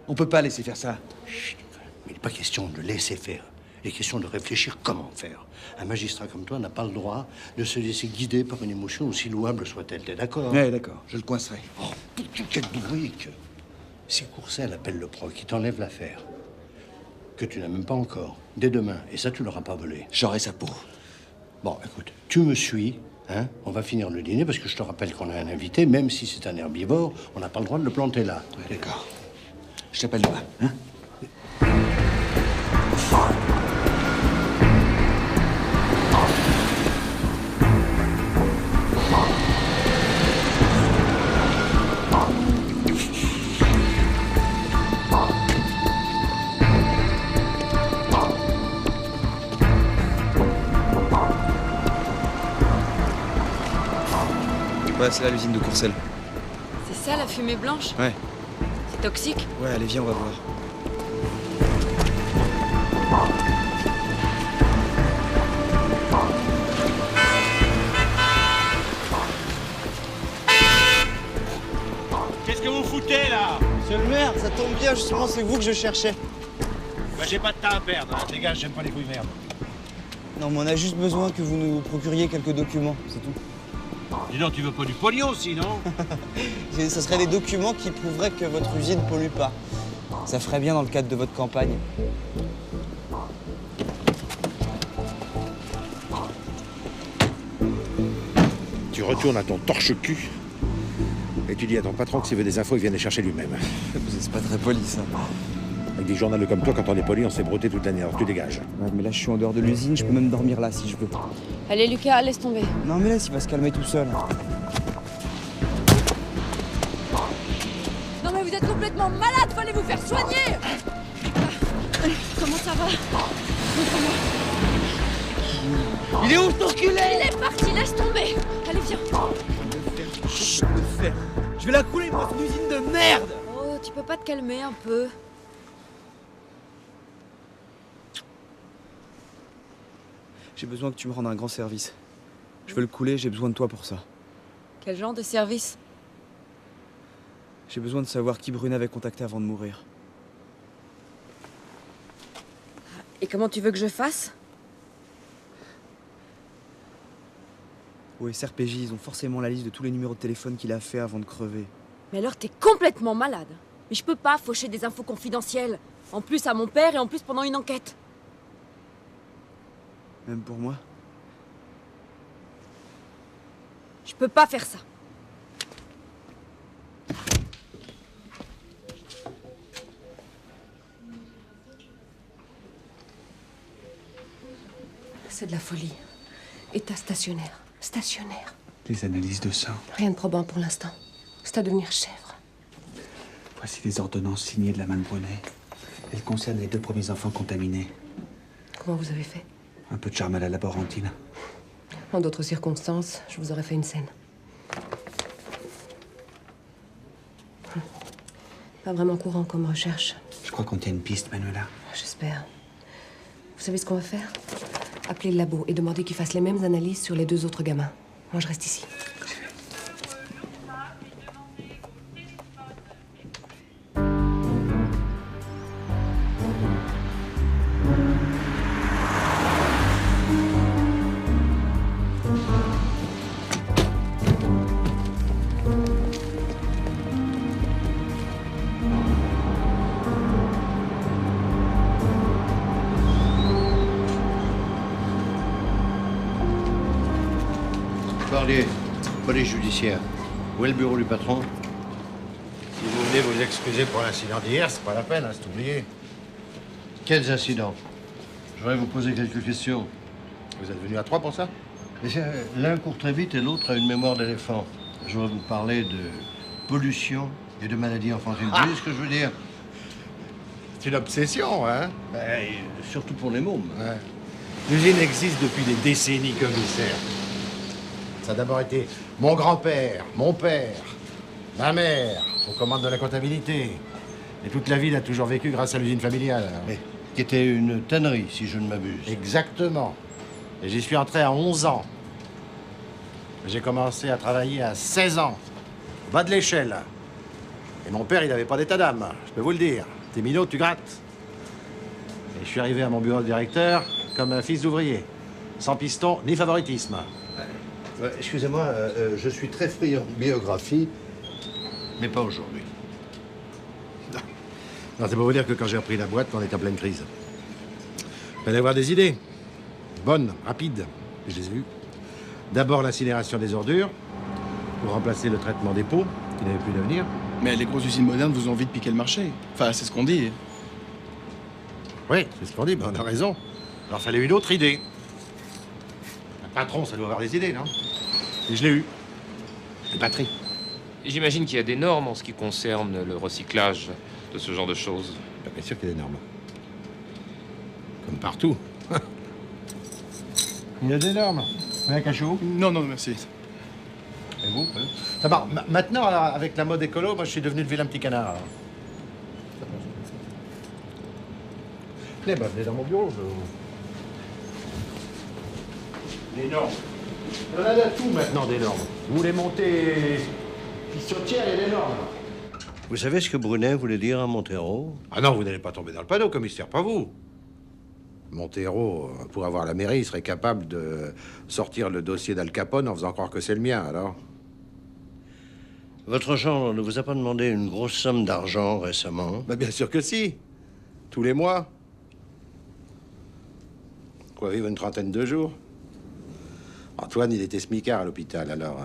S11: on peut pas laisser faire ça.
S19: Chut, mais il n'est pas question de laisser faire. Il est question de réfléchir comment faire. Un magistrat comme toi n'a pas le droit de se laisser guider par une émotion aussi louable soit-elle. T'es d'accord?
S11: Oui, d'accord. Je le coincerai.
S19: Oh, quel bourrique! Si Courcelles appelle le proc, qui t'enlève l'affaire, que tu n'as même pas encore, dès demain, et ça, tu l'auras pas volé.
S11: J'aurai ça pour.
S19: Bon, écoute, tu me suis, hein? On va finir le dîner, parce que je te rappelle qu'on a un invité, même si c'est un herbivore, on n'a pas le droit de le planter là.
S11: Ouais, d'accord. Je t'appelle demain, hein?
S15: Ouais, c'est là l'usine de Courcelles.
S20: C'est ça la fumée blanche?
S15: Ouais.
S20: C'est toxique?
S15: Ouais, allez, viens, on va voir.
S5: Qu'est-ce que vous foutez là?
S15: Monsieur le maire, ça tombe bien, justement, c'est vous que je cherchais.
S5: Bah, j'ai pas de temps à perdre, hein. Dégage, j'aime pas les couilles merde.
S15: Non, mais on a juste besoin que vous nous procuriez quelques documents, c'est tout.
S5: Dis donc, tu veux pas du pognon aussi, non?
S15: Ce serait des documents qui prouveraient que votre usine ne pollue pas. Ça ferait bien dans le cadre de votre campagne.
S19: Tu retournes à ton torche-cul et tu dis à ton patron que s'il veut des infos, il vient les chercher lui-même.
S15: C'est pas très poli, ça.
S19: Avec des journalistes comme toi, quand on est poli, on s'est brouté toute l'année. Alors tu dégages.
S15: Ouais, mais là, je suis en dehors de l'usine, je peux même dormir là, si je veux.
S20: Allez Lucas, laisse tomber.
S15: Non, mais laisse, il va se calmer tout seul.
S20: Non mais vous êtes complètement malade, fallait vous faire soigner. Comment ça va? Montre-moi.
S15: Il est où ton culé?
S20: Il est parti, laisse tomber. Allez, viens.
S15: Je peux le faire. Je vais la couler, moi, c'est une usine de merde.
S20: Oh, tu peux pas te calmer un peu?
S15: J'ai besoin que tu me rendes un grand service. Je veux le couler, j'ai besoin de toi pour ça.
S20: Quel genre de service?
S15: J'ai besoin de savoir qui Brunet avait contacté avant de mourir.
S20: Et comment tu veux que je fasse?
S15: Au SRPJ, ils ont forcément la liste de tous les numéros de téléphone qu'il a fait avant de crever.
S20: Mais alors t'es complètement malade. Mais je peux pas faucher des infos confidentielles. En plus à mon père et en plus pendant une enquête.
S15: Même pour moi?
S20: Je peux pas faire ça. C'est de la folie. État stationnaire. Stationnaire.
S15: Les analyses de sang.
S20: Rien de probant pour l'instant. C'est à devenir chèvre.
S15: Voici les ordonnances signées de la main de Brunet. Elles concernent les 2 premiers enfants contaminés.
S20: Comment vous avez fait?
S11: Un peu de charme à la laborantine.
S21: En d'autres circonstances, je vous aurais fait une scène. Pas vraiment courant comme recherche.
S11: Je crois qu'on tient une piste, Manuela.
S21: J'espère. Vous savez ce qu'on va faire? Appeler le labo et demander qu'ils fassent les mêmes analyses sur les 2 autres gamins. Moi, je reste ici.
S5: Barbier, police judiciaire. Où est le bureau du patron? Si vous venez vous excuser pour l'incident d'hier, c'est pas la peine, hein, c'est oublié. Quels incidents? Je voudrais vous poser quelques questions. Vous êtes venus à 3 pour ça? L'un court très vite et l'autre a une mémoire d'éléphant. Je voudrais vous parler de pollution et de maladies enfantines. Vous voyez ce que je veux dire?
S19: C'est une obsession, hein?
S5: Surtout pour les mômes.
S19: Ouais. L'usine existe depuis des décennies, commissaire. Ça a d'abord été mon grand-père, mon père, ma mère, aux commandes de la comptabilité. Et toute la ville a toujours vécu grâce à l'usine familiale.
S5: Mais qui était une tannerie, si je ne m'abuse.
S19: Exactement. Et j'y suis entré à 11 ans. J'ai commencé à travailler à 16 ans, bas de l'échelle. Et mon père, il n'avait pas d'état d'âme, je peux vous le dire. T'es minot, tu grattes. Et je suis arrivé à mon bureau de directeur comme un fils d'ouvrier, sans piston ni favoritisme.
S5: Excusez-moi, je suis très friand de biographie, mais pas aujourd'hui.
S19: Non, c'est pour vous dire que quand j'ai repris la boîte, on était en pleine crise. Il fallait avoir des idées. Bonnes, rapides. Et je les ai eues. D'abord l'incinération des ordures, pour remplacer le traitement des pots, qui n'avait plus d'avenir.
S10: Mais les grosses usines modernes vous ont envie de piquer le marché. Enfin, c'est ce qu'on dit.
S19: Oui, c'est ce qu'on dit, mais on a raison. Alors, il fallait une autre idée. Un patron, ça doit avoir des idées, non? Et je l'ai eu. C'est patrie.
S14: J'imagine qu'il y a des normes en ce qui concerne le recyclage de ce genre de choses.
S19: Bien sûr qu'il y a des normes. Comme partout. Il y a des normes. Un cachot?
S10: Non, non, merci.
S19: Et vous? Ça va. Maintenant, avec la mode écolo, moi, je suis devenu le vilain petit canard. Venez dans mon bureau. Les normes. On a de tout maintenant, des normes. Vous voulez monter pissotière, il y a des normes.
S5: Vous savez ce que Brunet voulait dire à Montero?
S19: Ah non, vous n'allez pas tomber dans le panneau, commissaire, pas vous. Montero, pour avoir la mairie, il serait capable de sortir le dossier d'Al Capone en faisant croire que c'est le mien, alors.
S5: Votre gendre ne vous a pas demandé une grosse somme d'argent récemment?
S19: Bah bien sûr que si. Tous les mois. Quoi, vivre une trentaine de jours? Antoine, il était smicard à l'hôpital, alors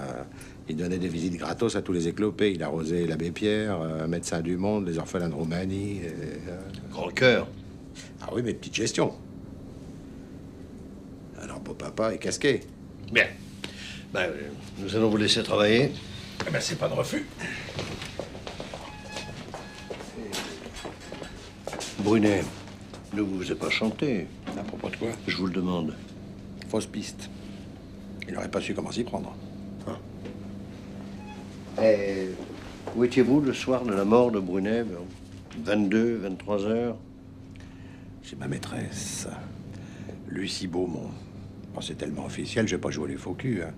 S19: il donnait des visites gratos à tous les éclopés. Il arrosait l'abbé Pierre, Médecins du Monde, les orphelins de Roumanie.
S5: Grand cœur.
S19: Ah oui, mais petite gestion. Alors, beau papa est casqué.
S5: Bien. Ben, nous allons vous laisser travailler.
S19: Eh ben, c'est pas de refus.
S5: Brunet, ne vous ai pas chanté.
S19: À propos de quoi?
S5: Je vous le demande.
S19: Fausse piste. Il n'aurait pas su comment s'y prendre.
S5: Et où étiez-vous le soir de la mort de Brunet? 22, 23 heures?
S19: C'est ma maîtresse, Lucie Beaumont. Bon, c'est tellement officiel, je vais pas jouer les faux culs, hein.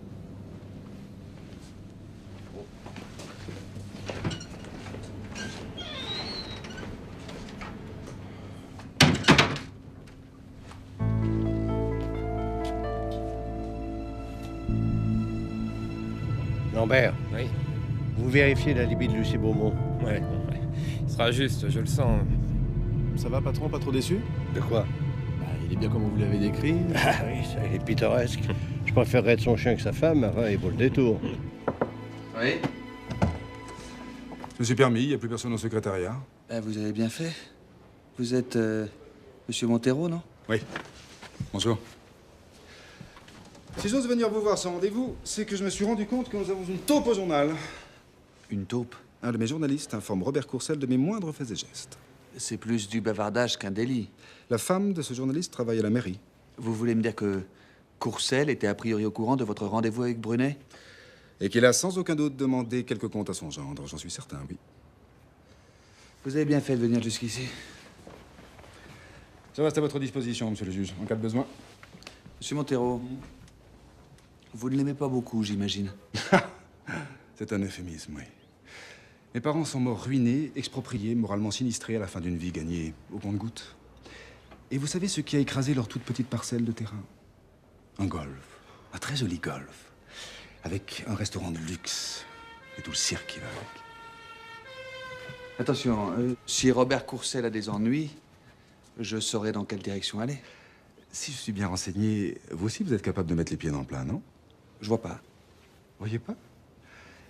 S5: Lambert.
S14: Oui.
S5: Vous vérifiez l'alibi de Lucie Beaumont.
S14: Ouais. Il sera juste, je le sens.
S10: Ça va, patron? Pas trop déçu?
S5: De quoi?
S10: Bah, il est bien comme vous l'avez décrit.
S5: Ah oui, ça, il est pittoresque. Je préférerais être son chien que sa femme, mais enfin, il vaut le détour.
S9: Oui. Je me suis permis, il n'y a plus personne au secrétariat.
S11: Ah, vous avez bien fait. Vous êtes Monsieur Montero, non?
S9: Oui. Bonjour. Si j'ose venir vous voir sans rendez-vous, c'est que je me suis rendu compte que nous avons une taupe au journal.
S11: Une taupe?
S9: Un de mes journalistes informe Robert Courcelles de mes moindres faits et gestes.
S11: C'est plus du bavardage qu'un délit.
S9: La femme de ce journaliste travaille à la mairie.
S11: Vous voulez me dire que Courcelles était a priori au courant de votre rendez-vous avec Brunet?
S9: Et qu'il a sans aucun doute demandé quelques comptes à son gendre, j'en suis certain, oui.
S11: Vous avez bien fait de venir jusqu'ici.
S9: Je reste à votre disposition, monsieur le juge, en cas de besoin.
S11: Monsieur Montero, vous ne l'aimez pas beaucoup, j'imagine.
S9: C'est un euphémisme, oui. Mes parents sont morts ruinés, expropriés, moralement sinistrés à la fin d'une vie gagnée au compte-gouttes. Et vous savez ce qui a écrasé leur toute petite parcelle de terrain? Un golf. Un très joli golf. Avec un restaurant de luxe. Et tout le cirque qui va avec.
S11: Attention, si Robert Courcelles a des ennuis, je saurai dans quelle direction aller.
S9: Si je suis bien renseigné, vous aussi vous êtes capable de mettre les pieds dans le plat, non?
S11: Je vois pas.
S9: Vous voyez pas?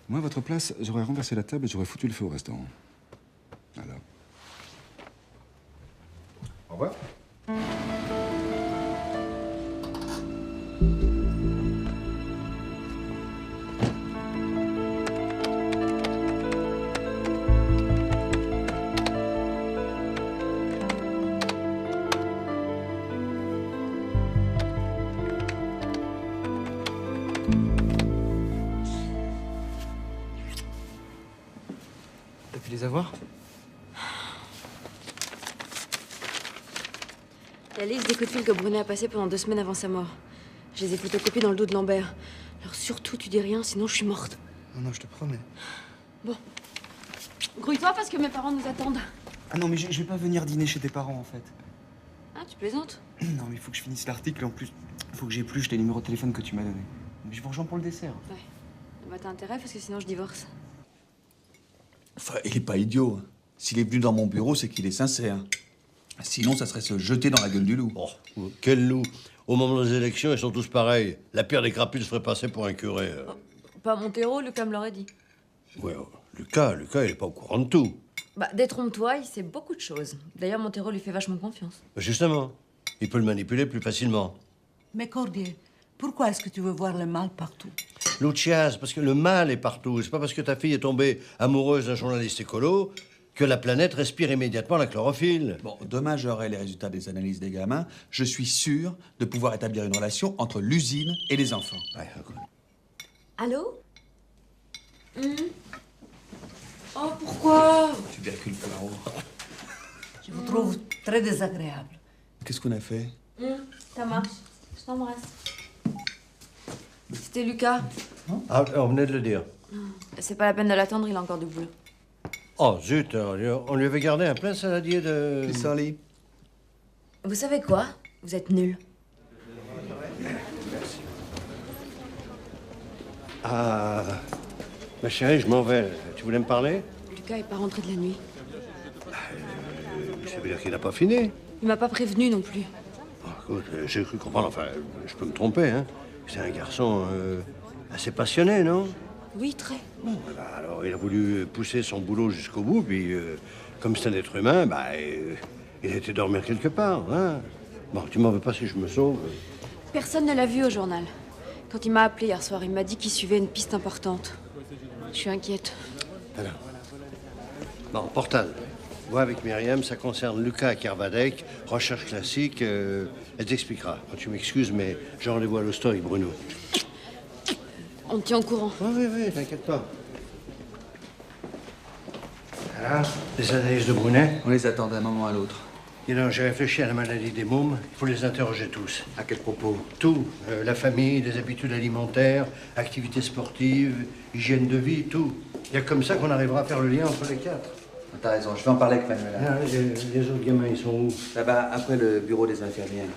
S9: Moi, à votre place, j'aurais renversé la table et j'aurais foutu le feu au restaurant. Alors. Au revoir.
S15: T'as pu les avoir?
S20: La liste des coups de fil que Brunet a passé pendant 2 semaines avant sa mort. Je les ai photocopiés dans le dos de Lambert. Alors surtout, tu dis rien, sinon je suis morte.
S15: Non, je te promets.
S20: Bon. Grouille-toi parce que mes parents nous attendent.
S15: Ah non, mais je vais pas venir dîner chez tes parents, en fait.
S20: Ah, tu plaisantes?
S15: Non, mais il faut que je finisse l'article. En plus, il faut que j'épluche les numéros de téléphone que tu m'as donnés. Mais je vous rejoins pour le dessert.
S20: Ouais. Bah t'as intérêt parce que sinon je divorce.
S11: Enfin, il est pas idiot. S'il est venu dans mon bureau, c'est qu'il est sincère. Sinon, ça serait se jeter dans la gueule du loup.
S5: Oh, quel loup! Au moment des élections, ils sont tous pareils. La pire des crapules se ferait passer pour un curé.
S20: Pas Montero, Lucas me l'aurait dit.
S5: Ouais, Lucas, il est pas au courant de tout.
S20: Bah détrompe-toi, il sait beaucoup de choses. D'ailleurs, Montero lui fait vachement confiance.
S5: Justement, il peut le manipuler plus facilement.
S6: Mais Cordier, pourquoi est-ce que tu veux voir le mal partout?
S5: Lucias, parce que le mal est partout. C'est pas parce que ta fille est tombée amoureuse d'un journaliste écolo que la planète respire immédiatement la chlorophylle.
S11: Bon, demain, j'aurai les résultats des analyses des gamins. Je suis sûr de pouvoir établir une relation entre l'usine et les enfants.
S5: Ouais, d'accord.
S20: Allô? Oh, pourquoi?
S11: Tu percules Poirot.
S6: Je vous trouve très désagréable.
S11: Qu'est-ce qu'on a fait?
S20: Ça marche. Je t'embrasse. C'était Lucas.
S5: Ah, on venait de le dire.
S20: C'est pas la peine de l'attendre, il a encore du boulot.
S5: Oh, zut, on lui avait gardé un plein saladier de...
S11: Pissenlit.
S20: Vous savez quoi? Vous êtes nuls.
S5: Ah, ma chérie, je m'en vais. Tu voulais me parler?
S20: Lucas est pas rentré de la nuit.
S5: Ça veut dire qu'il n'a pas fini.
S20: Il m'a pas prévenu non plus.
S5: Oh, écoute, j'ai cru comprendre, enfin, je peux me tromper, hein. C'est un garçon assez passionné, non?
S20: Oui, très.
S5: Bon, bah, alors, il a voulu pousser son boulot jusqu'au bout, puis, comme c'est un être humain, bah, il a été dormir quelque part, hein. Bon, tu m'en veux pas si je me sauve?
S20: Personne ne l'a vu au journal. Quand il m'a appelé hier soir, il m'a dit qu'il suivait une piste importante. Je suis inquiète.
S5: Alors. Bon, Portal. Vois avec Myriam, ça concerne Lucas Kervadec, recherche classique. Elle t'expliquera. Tu m'excuses, mais j'ai rendez-vous à l'hosto avec Bruno.
S20: On te tient au courant.
S5: Oui, t'inquiète pas. Alors, les analyses de Brunet?
S11: On les attend d'un moment à l'autre.
S5: Et non, j'ai réfléchi à la maladie des mômes. Il faut les interroger tous.
S11: À quel propos?
S5: Tout. La famille, les habitudes alimentaires, activités sportives, hygiène de vie, tout. Il y a comme ça qu'on arrivera à faire le lien entre les quatre.
S11: T'as raison, je vais en parler avec Manuela.
S5: Ah, les autres gamins, ils sont où?
S11: Là-bas, après le bureau des infirmières.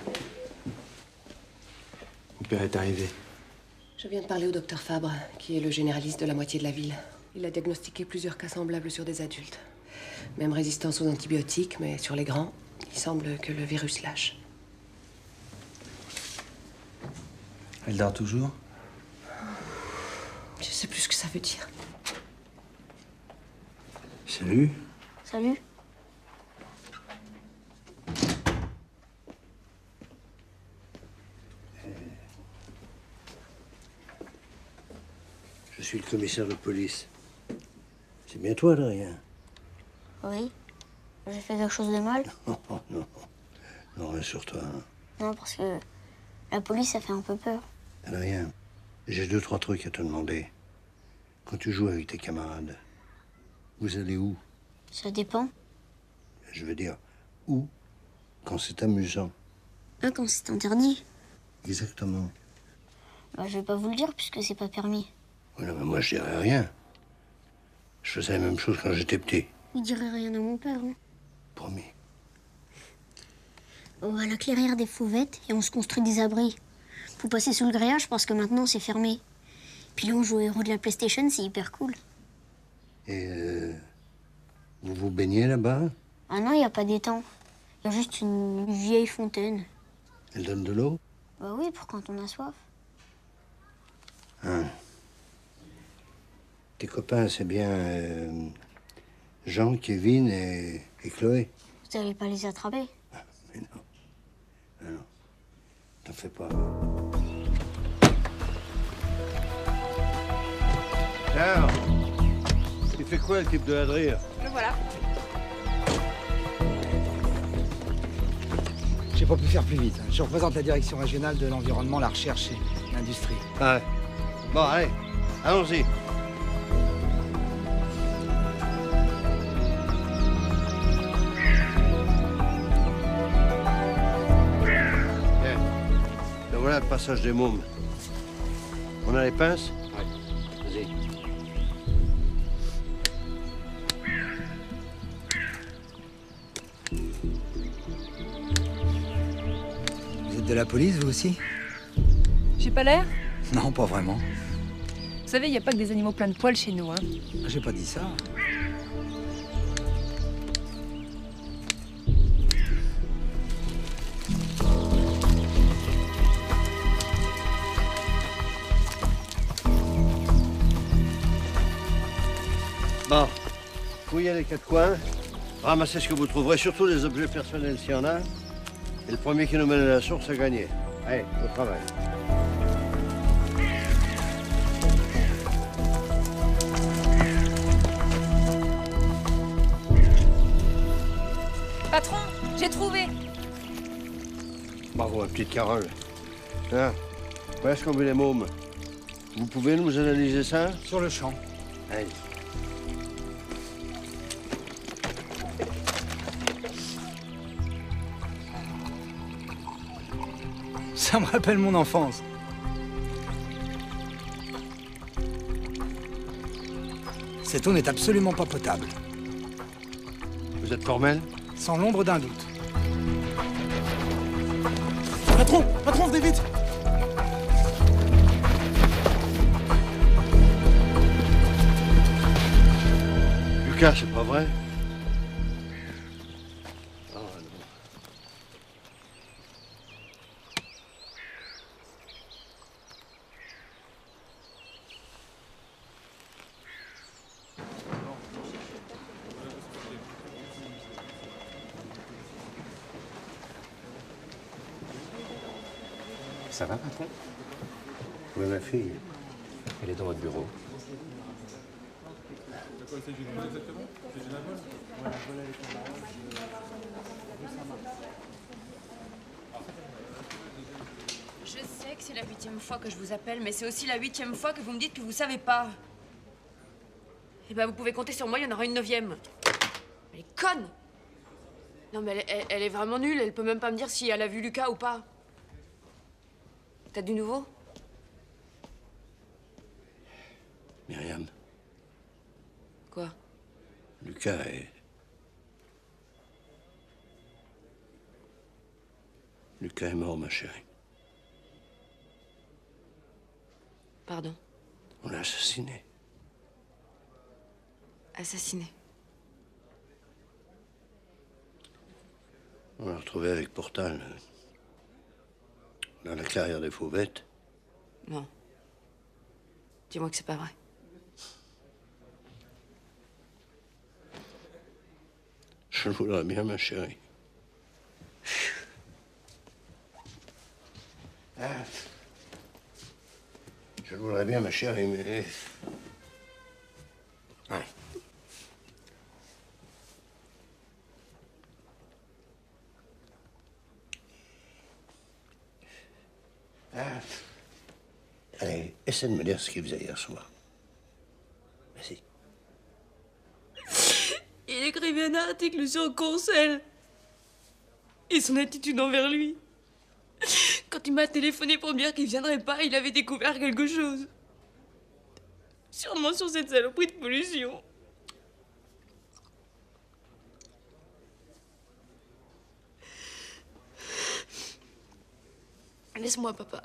S15: Mon père est arrivé.
S21: Je viens de parler au docteur Fabre, qui est le généraliste de la moitié de la ville. Il a diagnostiqué plusieurs cas semblables sur des adultes. Même résistance aux antibiotiques, mais sur les grands, il semble que le virus lâche.
S11: Elle dort toujours?
S21: Je sais plus ce que ça veut dire.
S5: Salut.
S3: Salut.
S5: Je suis le commissaire de police. C'est bien toi, Adrien?
S3: Oui. J'ai fait quelque chose de mal?
S5: Non. Non, rien sur toi. Hein.
S3: Non, parce que La police, ça fait un peu peur.
S5: Rien. J'ai 2-3 trucs à te demander. Quand tu joues avec tes camarades, vous allez où?
S3: Ça dépend.
S5: Je veux dire, où? Quand c'est amusant.
S3: Quand c'est interdit.
S5: Exactement.
S3: Bah, je vais pas vous le dire puisque c'est pas permis.
S5: Oui, non, mais moi, je dirais rien. Je faisais la même chose quand j'étais petit.
S3: Il dirait rien à mon père. Hein.
S5: Promis.
S3: On va à la clairière des Fauvettes et on se construit des abris. Faut passer sous le grillage parce que maintenant c'est fermé. Puis là, on joue au héros de la PlayStation, c'est hyper cool.
S5: Et vous vous baignez là-bas?
S3: Ah non, il n'y a pas d'étang. Il y a juste une vieille fontaine.
S5: Elle donne de l'eau?
S3: Bah oui, pour quand on a soif.
S5: Hein. Tes copains, c'est bien Jean, Kevin et Chloé.
S3: Vous allez pas les attraper?
S5: Mais non. Ah non. T'en fais pas. Alors, il fait quoi le type de Adrien?
S20: Le voilà.
S1: J'ai pas pu faire plus vite. Je représente la direction régionale de l'environnement, la recherche et l'industrie.
S5: Ah ouais. Bon, allez, allons-y. Tiens, ben voilà le passage des mômes. On a les pinces? Ouais. Vas-y.
S1: Vous êtes de la police, vous aussi?
S8: J'ai pas l'air?
S1: Non, pas vraiment.
S8: Vous savez, il n'y a pas que des animaux pleins de poils chez nous, hein.
S1: J'ai pas dit ça.
S5: Bon, fouillez les 4 coins, ramassez ce que vous trouverez, surtout des objets personnels s'il y en a. Et le premier qui nous mène à la source a gagné. Allez, au travail.
S8: Patron, j'ai trouvé.
S5: Bravo, ma petite Carole. Hein, voilà ce qu'ont vu les mômes. Vous pouvez nous analyser ça?
S1: Sur le champ.
S5: Allez.
S1: Ça me rappelle mon enfance. Cette eau n'est absolument pas potable.
S5: Vous êtes formel?
S1: Sans l'ombre d'un doute.
S10: Patron! Patron, venez vite!
S5: Lucas, c'est pas vrai? Oh, non.
S14: Ça va, patron?
S5: Où est ma fille?
S14: Elle est dans votre bureau.
S20: Je sais que c'est la 8e fois que je vous appelle, mais c'est aussi la 8e fois que vous me dites que vous savez pas. Eh ben, vous pouvez compter sur moi, il y en aura une 9e. Elle est conne! Non, mais elle est vraiment nulle, elle peut même pas me dire si elle a vu Lucas ou pas. T'as du nouveau?
S5: Myriam,
S20: Quoi?
S5: Lucas est... Lucas est mort, ma chérie.
S20: Pardon?
S5: On l'a assassiné.
S20: Assassiné.
S5: On l'a retrouvé avec Portal dans la clairière des Fauvettes.
S20: Non. Dis-moi que c'est pas vrai.
S5: Je le voudrais bien, ma chérie. Ah. Je le voudrais bien, ma chérie, mais... Ouais. Allez, essaie de me dire ce qu'il faisait hier soir. Vas-y.
S20: Il écrivait un article sur Courcelles. Et son attitude envers lui. Quand il m'a téléphoné pour me dire qu'il viendrait pas, il avait découvert quelque chose. Sûrement sur cette saloperie de pollution. Laisse-moi, papa.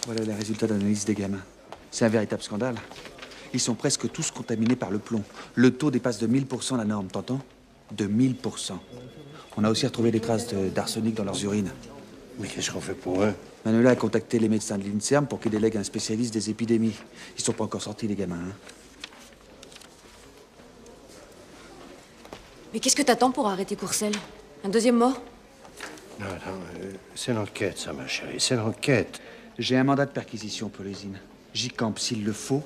S9: Voilà les résultats d'analyse des gamins. C'est un véritable scandale. Ils sont presque tous contaminés par le plomb. Le taux dépasse de 1000% la norme, t'entends? De 1000%. On a aussi retrouvé des traces d'arsenic dans leurs urines.
S5: Mais qu'est-ce qu'on fait pour eux?
S9: Manuela a contacté les médecins de l'INSERM pour qu'ils délèguent un spécialiste des épidémies. Ils sont pas encore sortis, les gamins, hein.
S20: Mais qu'est-ce que t'attends pour arrêter Courcelles? Un deuxième mort?
S5: Non, c'est l'enquête, ça, ma chérie, c'est l'enquête.
S9: J'ai un mandat de perquisition pour l'usine. J'y campe s'il le faut,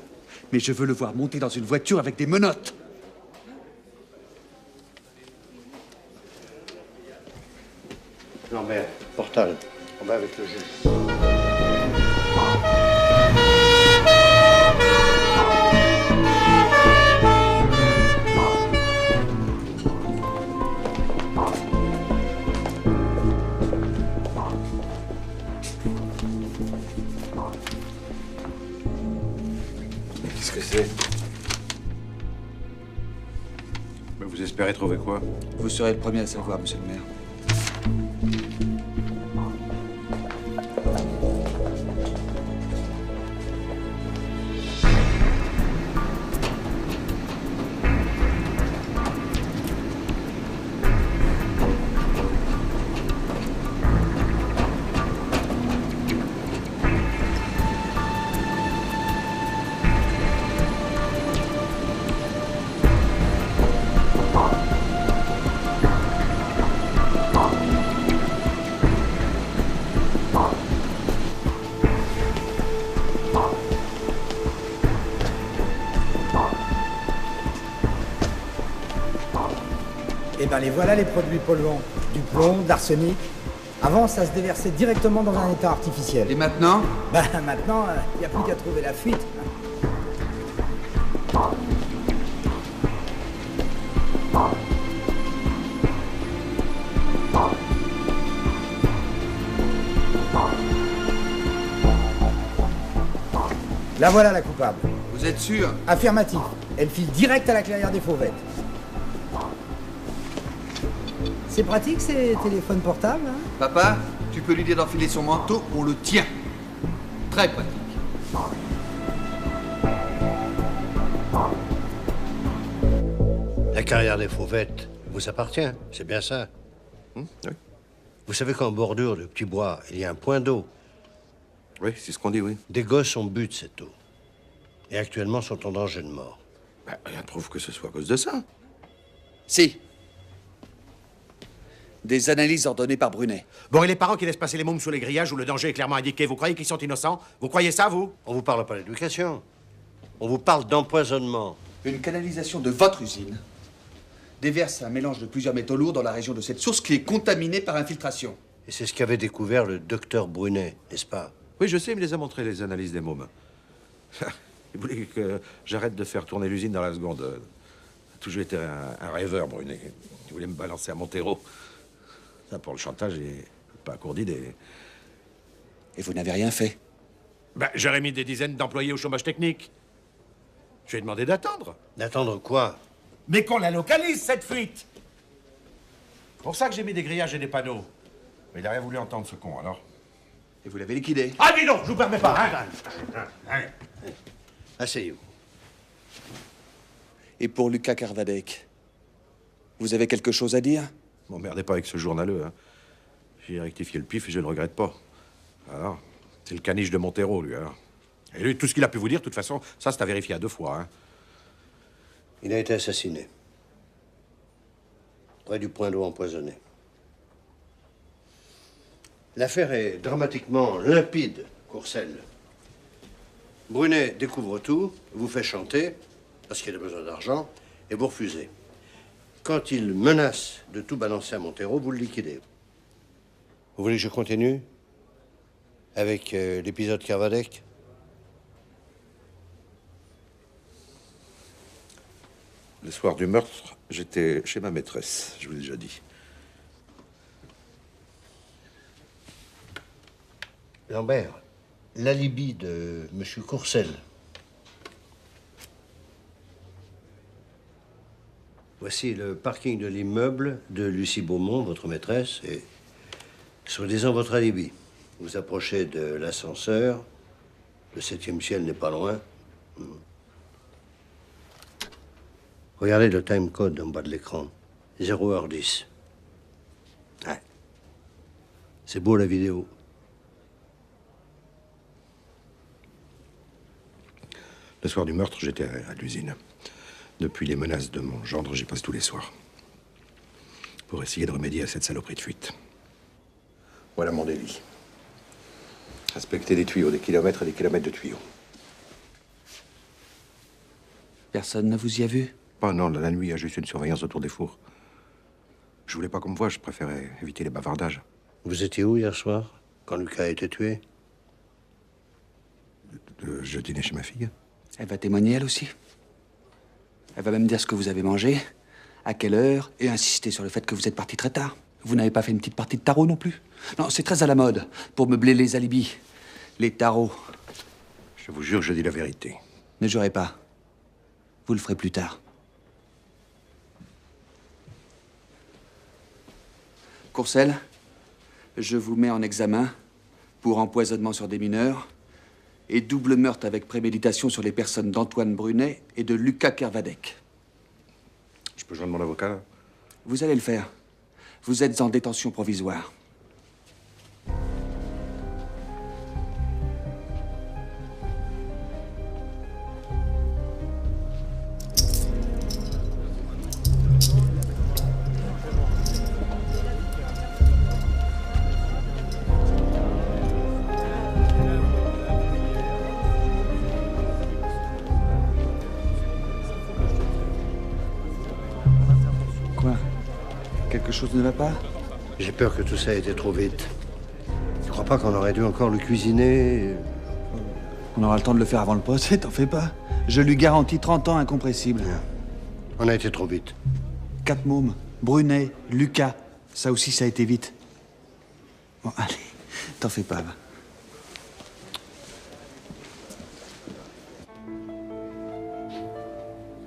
S9: mais je veux le voir monter dans une voiture avec des menottes.
S5: Lambert, Portal, on va avec le juge.
S12: Qu'est-ce que c'est? Mais vous espérez trouver quoi?
S9: Vous serez le premier à savoir, monsieur le maire.
S1: Eh ben les voilà les produits polluants. Du plomb, de l'arsenic. Avant, ça se déversait directement dans un état artificiel.
S9: Et maintenant?
S1: Ben maintenant, il n'y a plus qu'à trouver la fuite. La voilà la coupable.
S9: Vous êtes sûr?
S1: Affirmatif. Elle file direct à la clairière des Fauvettes. C'est pratique ces téléphones portables, hein?
S9: Papa, tu peux lui dire d'enfiler son manteau, on le tient. Très pratique.
S5: La carrière des Fauvettes vous appartient, c'est bien ça?
S12: Oui.
S5: Vous savez qu'en bordure de petits bois, il y a un point d'eau.
S12: Oui, c'est ce qu'on dit, oui.
S5: Des gosses ont bu de cette eau. Et actuellement sont en danger de mort.
S12: Bah, rien ne prouve que ce soit à cause de ça.
S9: Si. Des analyses ordonnées par Brunet.
S19: Bon, et les parents qui laissent passer les mômes sous les grillages où le danger est clairement indiqué, vous croyez qu'ils sont innocents? Vous croyez ça, vous?
S5: On vous parle pas d'éducation. On vous parle d'empoisonnement.
S9: Une canalisation de votre usine déverse un mélange de plusieurs métaux lourds dans la région de cette source qui est contaminée par infiltration.
S5: Et c'est ce qu'avait découvert le docteur Brunet, n'est-ce pas?
S12: Oui, je sais, il me les a montré, les analyses des mômes. Il voulait que j'arrête de faire tourner l'usine dans la seconde. Il a toujours été un rêveur, Brunet. Il voulait me balancer à Montero. Ça, pour le chantage, il n'est pas à court d'idées.
S9: Et vous n'avez rien fait?
S19: Ben, j'aurais mis des dizaines d'employés au chômage technique. Je lui ai demandé d'attendre.
S5: D'attendre quoi?
S19: Mais qu'on la localise, cette fuite! Pour ça que j'ai mis des grillages et des panneaux. Mais il a rien voulu entendre, ce con, alors.
S11: Et vous l'avez liquidé?
S19: Ah, dis donc, je vous permets pas, hein. Allez.
S5: Asseyez-vous.
S9: Et pour Lucas Carvadec, vous avez quelque chose à dire?
S12: M'emmerdez pas avec ce journaleux, hein. J'ai rectifié le pif et je ne le regrette pas. Alors, c'est le caniche de Montero, lui, alors. Et lui, tout ce qu'il a pu vous dire, de toute façon, ça, c'est à vérifier à 2 fois, hein.
S5: Il a été assassiné. Près du point d'eau empoisonné. L'affaire est dramatiquement limpide, Courcelles. Brunet découvre tout, vous fait chanter, parce qu'il a besoin d'argent, et vous refusez. Quand il menace de tout balancer à Montero, vous le liquidez. Vous voulez que je continue avec l'épisode Carvadec?
S12: Le soir du meurtre, j'étais chez ma maîtresse, je vous l'ai déjà dit.
S5: Lambert, l'alibi de M. Courcelles. Voici le parking de l'immeuble de Lucie Beaumont, votre maîtresse, et soi-disant votre alibi. Vous approchez de l'ascenseur, le 7e ciel n'est pas loin. Regardez le timecode en bas de l'écran. 0h10. Ouais. C'est beau la vidéo.
S12: Le soir du meurtre, j'étais à l'usine. Depuis les menaces de mon gendre, j'y passe tous les soirs. Pour essayer de remédier à cette saloperie de fuite. Voilà mon délit. Respecter des tuyaux, des kilomètres et des kilomètres de tuyaux.
S16: Personne ne vous y a vu?
S12: Pas non, la nuit, il y a juste une surveillance autour des fours. Je voulais pas qu'on me voie, je préférais éviter les bavardages.
S5: Vous étiez où hier soir, quand Lucas a été tué?
S12: Je dînais chez ma fille.
S16: Elle va témoigner, elle aussi. Elle va même dire ce que vous avez mangé, à quelle heure, et insister sur le fait que vous êtes parti très tard. Vous n'avez pas fait une petite partie de tarot non plus? Non, c'est très à la mode, pour meubler les alibis. Les tarots.
S12: Je vous jure, je dis la vérité.
S16: Ne jurez pas. Vous le ferez plus tard. Courcelles, je vous mets en examen pour empoisonnement sur des mineurs et double meurtre avec préméditation sur les personnes d'Antoine Brunet et de Lucas Carvadec.
S12: Je peux joindre mon avocat, là?
S16: Vous allez le faire. Vous êtes en détention provisoire. Quelque chose ne va pas?
S5: J'ai peur que tout ça ait été trop vite. Tu crois pas qu'on aurait dû encore le cuisiner?
S16: On aura le temps de le faire avant le procès, t'en fais pas. Je lui garantis 30 ans incompressibles.
S5: On a été trop vite.
S16: 4 mômes. Brunet, Lucas. Ça aussi, ça a été vite. Bon, allez, t'en fais pas, va.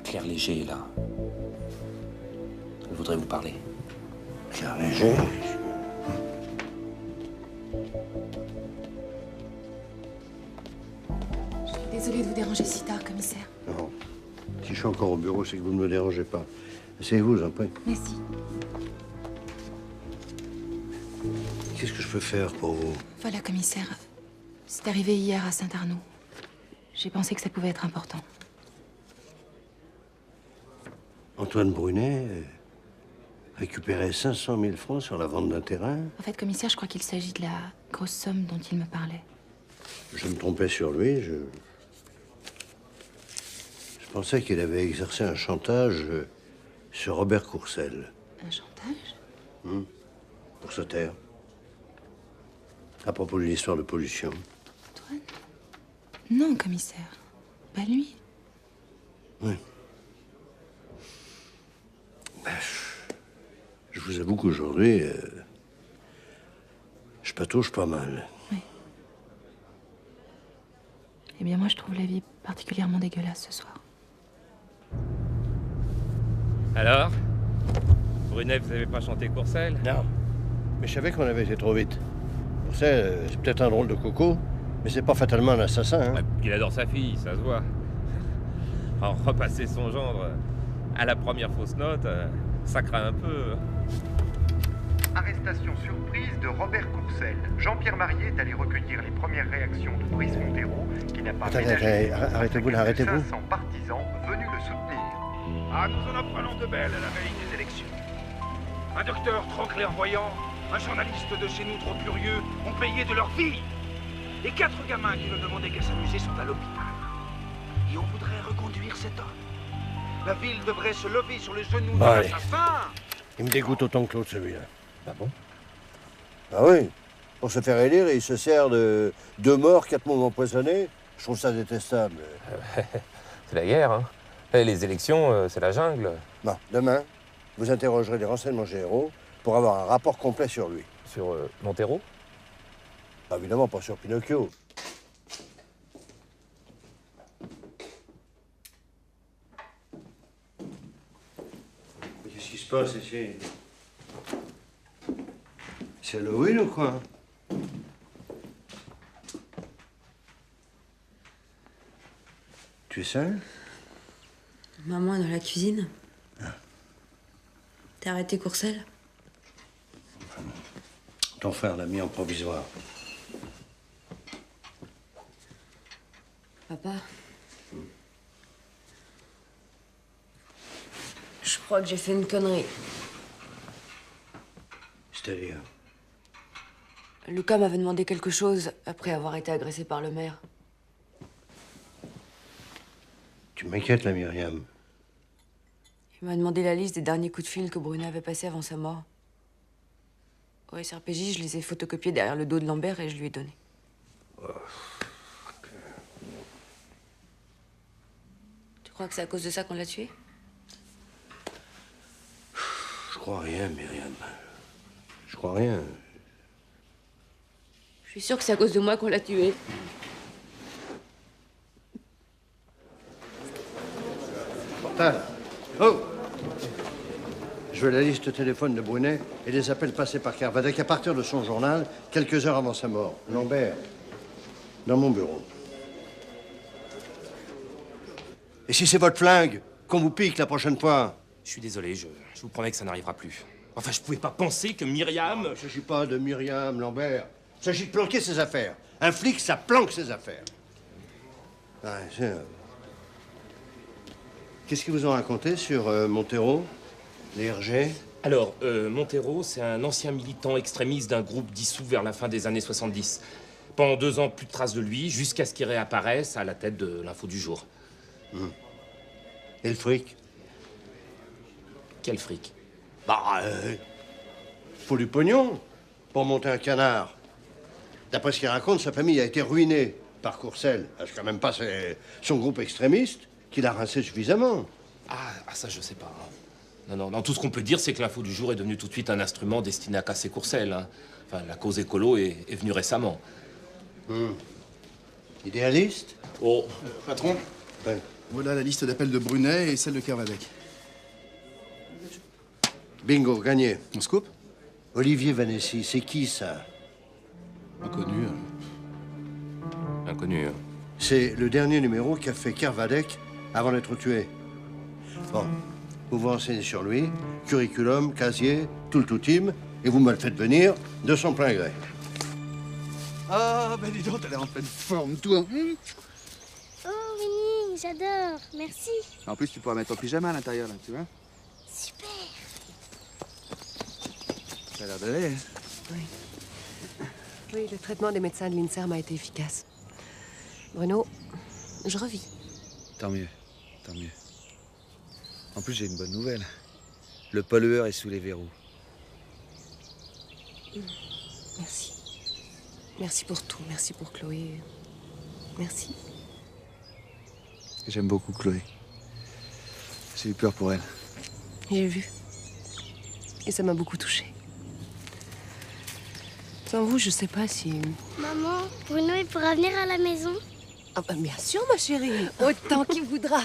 S7: Claire Léger est là. Elle voudrait vous parler.
S5: Claire Léger?
S13: Je suis désolée de vous déranger si tard, commissaire.
S5: Non. Si je suis encore au bureau, c'est que vous ne me dérangez pas. Asseyez-vous, j'en prie.
S13: Merci.
S5: Qu'est-ce que je peux faire pour vous?
S13: Voilà, commissaire. C'est arrivé hier à Saint-Arnoux. J'ai pensé que ça pouvait être important.
S5: Antoine Brunet récupérait 500 000 francs sur la vente d'un terrain.
S13: En fait, commissaire, je crois qu'il s'agit de la grosse somme dont il me parlait.
S5: Je me trompais sur lui. Je pensais qu'il avait exercé un chantage sur Robert Courcelles.
S13: Un chantage?
S5: Pour se taire. À propos d'une histoire de pollution.
S13: Antoine? Non, commissaire. Pas lui.
S5: Oui. Je vous avoue qu'aujourd'hui, je patauge pas mal.
S13: Oui. Eh bien, moi, je trouve la vie particulièrement dégueulasse ce soir.
S18: Alors?
S14: Brunet, vous avez pas chanté Courcelles?
S5: Non. Mais je savais qu'on avait été trop vite. Courcelles, c'est peut-être un drôle de coco, mais c'est pas fatalement un assassin. Hein.
S14: Ouais, il adore sa fille, ça se voit. Alors, repasser son gendre à la première fausse note, ça craint un peu.
S4: Arrestation surprise de Robert Courcelles. Jean-Pierre Marié est allé recueillir les premières réactions de Brice Montero, qui n'a pas
S5: Attendez, arrêtez-vous là, arrêtez-vous.
S4: 500 partisans venus le soutenir.
S22: Ah, nous en apprenons de belles à la veille des élections. Un docteur trop clairvoyant, un journaliste de chez nous trop curieux ont payé de leur vie. Les 4 gamins qui ne demandaient qu'à s'amuser sont à l'hôpital. Et on voudrait reconduire cet homme. La ville devrait se lever sur les genoux de
S5: Allez.
S22: l'assassin.
S5: Il me dégoûte autant que l'autre, celui-là.
S14: Ah bon?
S5: Ah oui. Pour se faire élire, il se sert de 2 morts, 4 mots empoisonnés. Je trouve ça détestable.
S14: C'est la guerre, hein. Et les élections, c'est la jungle.
S5: Bon, demain, vous interrogerez les renseignements généraux pour avoir un rapport complet sur lui.
S14: Sur Montero?
S5: Ah, évidemment, pas sur Pinocchio. Mais qu'est-ce qui se passe ici? C'est Halloween ou quoi? Tu es seul?
S20: Maman est dans la cuisine. T'as arrêté Courcelles?
S5: Ton frère l'a mis en provisoire.
S20: Papa. Je crois que j'ai fait une connerie.
S5: C'est-à-dire?
S20: Lucas m'avait demandé quelque chose après avoir été agressé par le maire.
S5: Tu m'inquiètes, la Myriam.
S20: Il m'a demandé la liste des derniers coups de fil que Brunet avait passés avant sa mort. Au SRPJ, je les ai photocopiés derrière le dos de Lambert et je lui ai donné. Tu crois que c'est à cause de ça qu'on l'a tué?
S5: Je crois rien, Myriam. Je crois rien.
S20: Je suis sûre que c'est à cause de moi qu'on l'a tué.
S5: Portal. Oh! Je veux la liste téléphone de Brunet et les appels passés par Kervadec à partir de son journal, quelques heures avant sa mort. Lambert, dans mon bureau. Et si c'est votre flingue qu'on vous pique la prochaine fois?
S14: Je suis désolé, je vous promets que ça n'arrivera plus. Enfin, je pouvais pas penser que Myriam...
S5: Il ne s'agit pas de Myriam, Lambert. Il s'agit de planquer ses affaires. Un flic, ça planque ses affaires. Ouais, qu'est-ce qu'ils vous ont raconté sur Montero, les RG?
S14: Alors, Montero, c'est un ancien militant extrémiste d'un groupe dissous vers la fin des années 70. Pendant 2 ans, plus de traces de lui, jusqu'à ce qu'il réapparaisse à la tête de l'info du jour.
S5: Et le fric?
S14: Quel fric?
S5: Bah, faut du pognon pour monter un canard. D'après ce qu'il raconte, sa famille a été ruinée par Courcelles. C'est quand même pas son groupe extrémiste qui l'a rincé suffisamment.
S14: Ah, ça, je sais pas. Non, tout ce qu'on peut dire, c'est que l'info du jour est devenue tout de suite un instrument destiné à casser Courcelles. Hein. Enfin, la cause écolo est venue récemment.
S5: Idéaliste?
S10: Oh. Patron?
S5: Ouais.
S10: Voilà la liste d'appels de Brunet et celle de Kervadec.
S5: Bingo, gagné.
S10: On se coupe?
S5: Olivier Vanessi, c'est qui ça?
S10: Inconnu.
S14: Inconnu.
S5: C'est le dernier numéro qu'a fait Kervadec avant d'être tué. Bon, vous vous renseignez sur lui, curriculum, casier, tout le tout team, et vous me le faites venir de son plein gré.
S11: Ah, ben dis donc, t'as l'air en pleine forme, toi.
S3: Oh, Winnie, j'adore. Merci.
S11: En plus, tu pourras mettre ton pyjama à l'intérieur, là, tu vois.
S3: Super.
S11: Ça a l'air d'aller.
S21: Oui. Oui, le traitement des médecins de l'INSERM a été efficace. Bruno, je revis.
S16: Tant mieux, tant mieux. En plus, j'ai une bonne nouvelle. Le pollueur est sous les verrous.
S21: Merci. Merci pour tout. Merci pour Chloé. Merci.
S16: J'aime beaucoup Chloé. J'ai eu peur pour elle.
S21: J'ai vu. Et ça m'a beaucoup touchée. Sans vous, je sais pas si...
S3: Maman, Bruno, il pourra venir à la maison?
S21: Ah bah bien sûr, ma chérie. Autant qu'il voudra.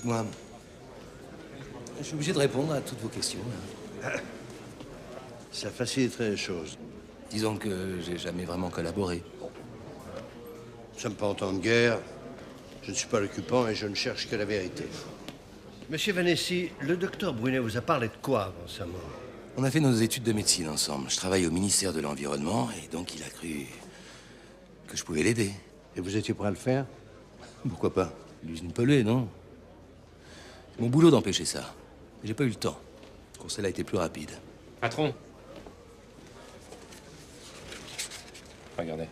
S2: Dites-moi, je suis obligé de répondre à toutes vos questions.
S5: Ça faciliterait les choses.
S2: Disons que j'ai jamais vraiment collaboré.
S5: Nous ne sommes pas en temps de guerre. Je ne suis pas l'occupant et je ne cherche que la vérité. Monsieur Vanessi, le docteur Brunet vous a parlé de quoi avant sa mort?
S2: On a fait nos études de médecine ensemble. Je travaille au ministère de l'Environnement et donc il a cru que je pouvais l'aider.
S5: Et vous étiez prêt à le faire?
S2: Pourquoi pas? L'usine polluée, non? C'est mon boulot d'empêcher ça. Mais j'ai pas eu le temps. Courcelles a été plus rapide.
S14: Patron. Regardez.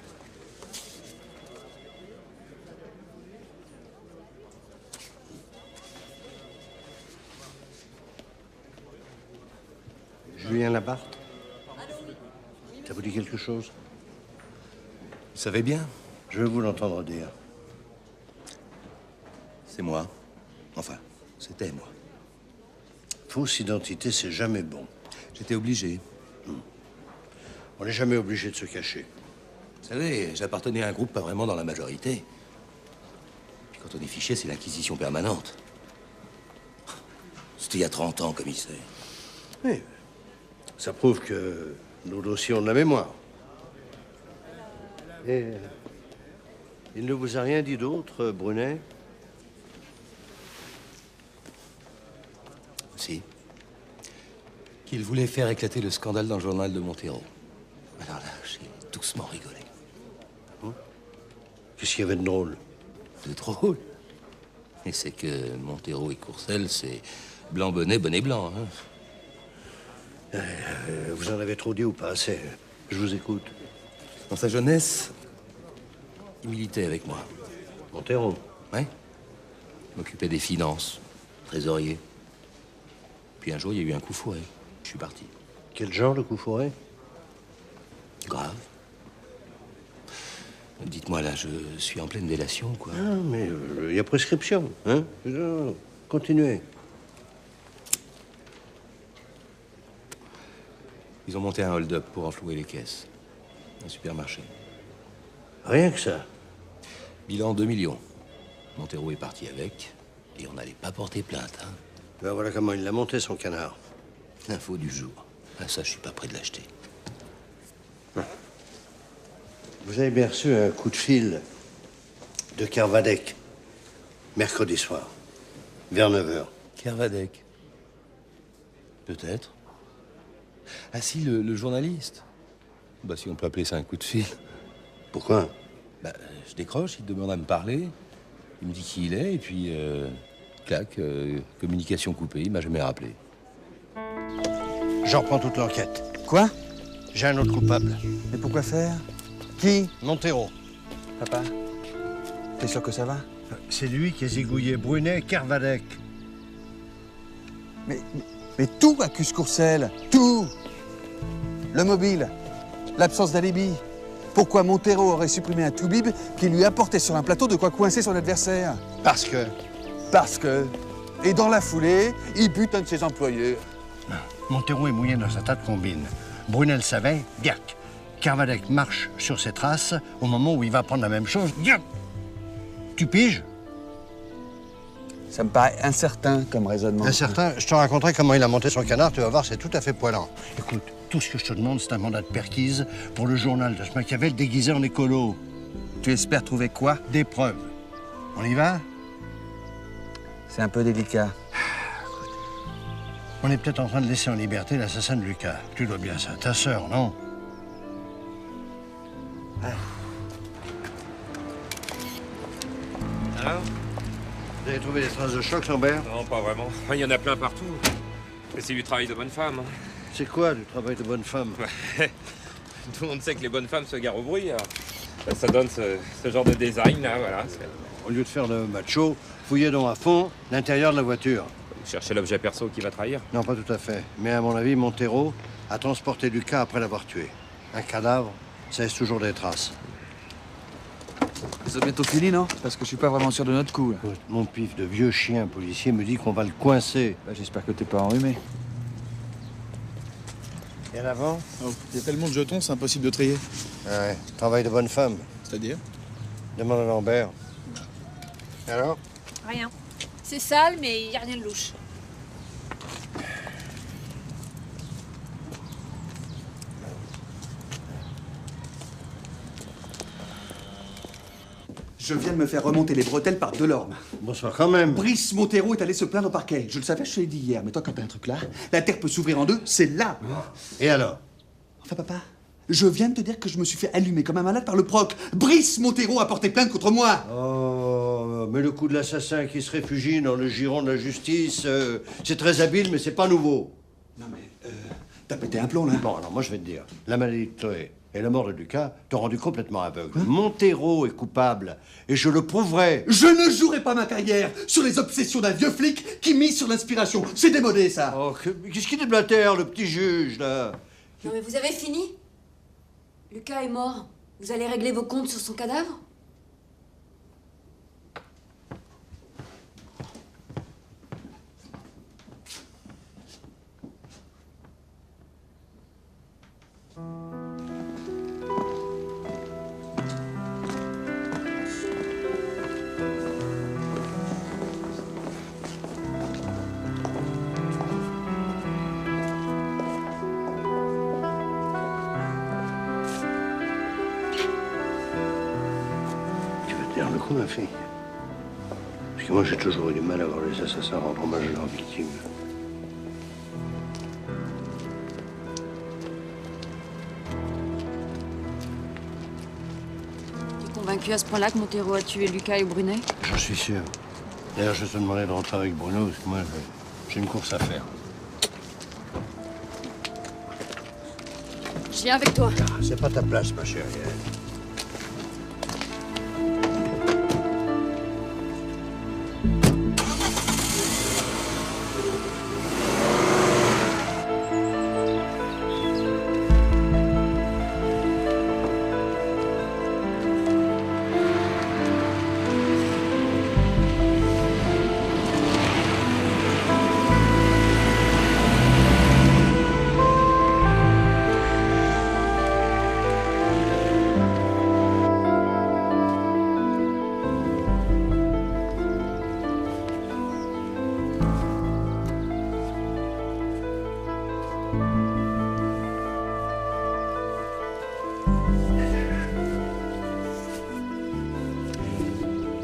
S5: Julien Labarthe? Ça vous dit quelque chose?
S2: Vous savez bien?
S5: Je veux vous l'entendre dire.
S2: C'est moi. Enfin, c'était moi.
S5: Fausse identité, c'est jamais bon.
S2: J'étais obligé.
S5: On n'est jamais obligé de se cacher.
S2: Vous savez, j'appartenais à un groupe pas vraiment dans la majorité. Puis quand on est fiché, c'est l'inquisition permanente. C'était il y a 30 ans, commissaire.
S5: Oui. Ça prouve que nos dossiers ont de la mémoire. Et il ne vous a rien dit d'autre, Brunet?
S2: Si. Qu'il voulait faire éclater le scandale dans le journal de Montero. Alors là, j'ai doucement rigolé.
S5: Qu'est-ce qu'il y avait de drôle?
S2: De drôle? Et c'est que Montero et Courcelles, c'est blanc bonnet, bonnet blanc. Hein.
S5: Vous en avez trop dit ou pas assez? Je vous écoute.
S2: Dans sa jeunesse, il militait avec moi.
S5: Montero?
S2: Ouais. Il m'occupait des finances, trésorier. Puis un jour, il y a eu un coup fourré. Je suis parti.
S5: Quel genre de coup fourré?
S2: Grave. Dites-moi, là, je suis en pleine délation, quoi.
S5: Ah, mais il y a prescription, hein? Continuez.
S2: Ils ont monté un hold-up pour enflouer les caisses. Un supermarché.
S5: Rien que ça?
S2: Bilan 2 millions. Montero est parti avec, et on n'allait pas porter plainte, hein.
S5: Ben voilà comment il l'a monté, son canard.
S2: L'info du jour. Ah, ça, je suis pas prêt de l'acheter.
S5: Vous avez bien reçu un coup de fil de Kervadec, mercredi soir, vers 9h.
S2: Kervadec. Peut-être. Ah si, le journaliste. Bah si on peut appeler ça un coup de fil.
S5: Pourquoi?
S2: Bah, je décroche, il demande à me parler. Il me dit qui il est, et puis... clac, communication coupée, il m'a jamais rappelé.
S5: J'en reprends toute l'enquête.
S11: Quoi?
S5: J'ai un autre coupable.
S11: Mais pourquoi faire? Qui?
S5: Montero.
S11: Papa, t'es sûr que ça va?
S5: C'est lui qui a zigouillé Brunet, Kervadec.
S11: Mais tout accuse Courcelles. Tout! Le mobile, l'absence d'alibi. Pourquoi Montero aurait supprimé un toubib qui lui apportait sur un plateau de quoi coincer son adversaire?
S5: Parce que...
S11: Parce que... Et dans la foulée, il bute un de ses employés.
S5: Montero est mouillé dans un tas de combines. Brunet le savait, biac. Kervadec marche sur ses traces au moment où il va prendre la même chose. Biac. Tu piges?
S11: Ça me paraît incertain comme raisonnement.
S5: Incertain? Je te raconterai comment il a monté son canard, tu vas voir, c'est tout à fait poilant. Écoute, tout ce que je te demande, c'est un mandat de perquise pour le journal de ce Machiavel déguisé en écolo.
S11: Tu espères trouver quoi?
S5: Des preuves. On y va?
S11: C'est un peu délicat.
S5: On est peut-être en train de laisser en liberté l'assassin de Lucas. Tu dois bien ça. Ta sœur, non? Alors? Vous avez trouvé des traces de choc, Lambert?
S14: Non, pas vraiment. Il y en a plein partout. Mais c'est du travail de bonne femme. Hein.
S5: C'est quoi du travail de bonne femme?
S14: Tout le monde sait que les bonnes femmes se garent au bruit. Alors. Ça donne ce genre de design, là, voilà.
S5: Au lieu de faire le macho, fouillez donc à fond l'intérieur de la voiture.
S14: Vous cherchez l'objet perso qui va trahir?
S5: Non, pas tout à fait. Mais à mon avis, Montero a transporté Lucas après l'avoir tué. Un cadavre, ça laisse toujours des traces.
S11: C'est bientôt fini, non? Parce que je suis pas vraiment sûr de notre coup. Là.
S5: Mon pif de vieux chien policier me dit qu'on va le coincer.
S11: Bah, j'espère que t'es pas enrhumé.
S5: Et en avant?
S10: Oh, il y a tellement de jetons, c'est impossible de trier.
S5: Ah ouais, travail de bonne femme.
S10: C'est-à-dire?
S5: Demande à Lambert. Alors?
S20: Rien. C'est sale, mais il n'y a rien de louche.
S11: Je viens de me faire remonter les bretelles par Delorme.
S5: Bonsoir quand même.
S11: Brice Montero est allé se plaindre au parquet. Je le savais, je te l'ai dit hier. Mais toi, quand t'as un truc là, la terre peut s'ouvrir en deux, c'est là.
S5: Et alors?
S11: Enfin, papa, je viens de te dire que je me suis fait allumer comme un malade par le proc. Brice Montero a porté plainte contre moi.
S5: Oh, mais le coup de l'assassin qui se réfugie dans le giron de la justice, c'est très habile, mais c'est pas nouveau.
S11: Non, mais t'as pété un plomb, là.
S5: Bon, alors moi, je vais te dire. La maladie de Chloé et la mort de Lucas t'ont rendu complètement aveugle. Montero est coupable, et je le prouverai.
S11: Je ne jouerai pas ma carrière sur les obsessions d'un vieux flic qui mise sur l'inspiration. C'est démodé, ça.
S5: Oh, qu'est-ce qu'il déblatère, le petit juge, là?
S20: Non mais vous avez fini? Lucas est mort. Vous allez régler vos comptes sur son cadavre?
S5: Le coup, ma fille. Parce que moi, j'ai toujours eu du mal à voir les assassins rendre hommage à leurs victimes.
S20: Tu es convaincu à ce point-là que Montero a tué Lucas et Brunet?
S5: J'en suis sûr. D'ailleurs, je te demandais de rentrer avec Bruno, parce que moi, j'ai une course à faire.
S20: Je viens avec toi.
S5: Ah, c'est pas ta place, ma chérie.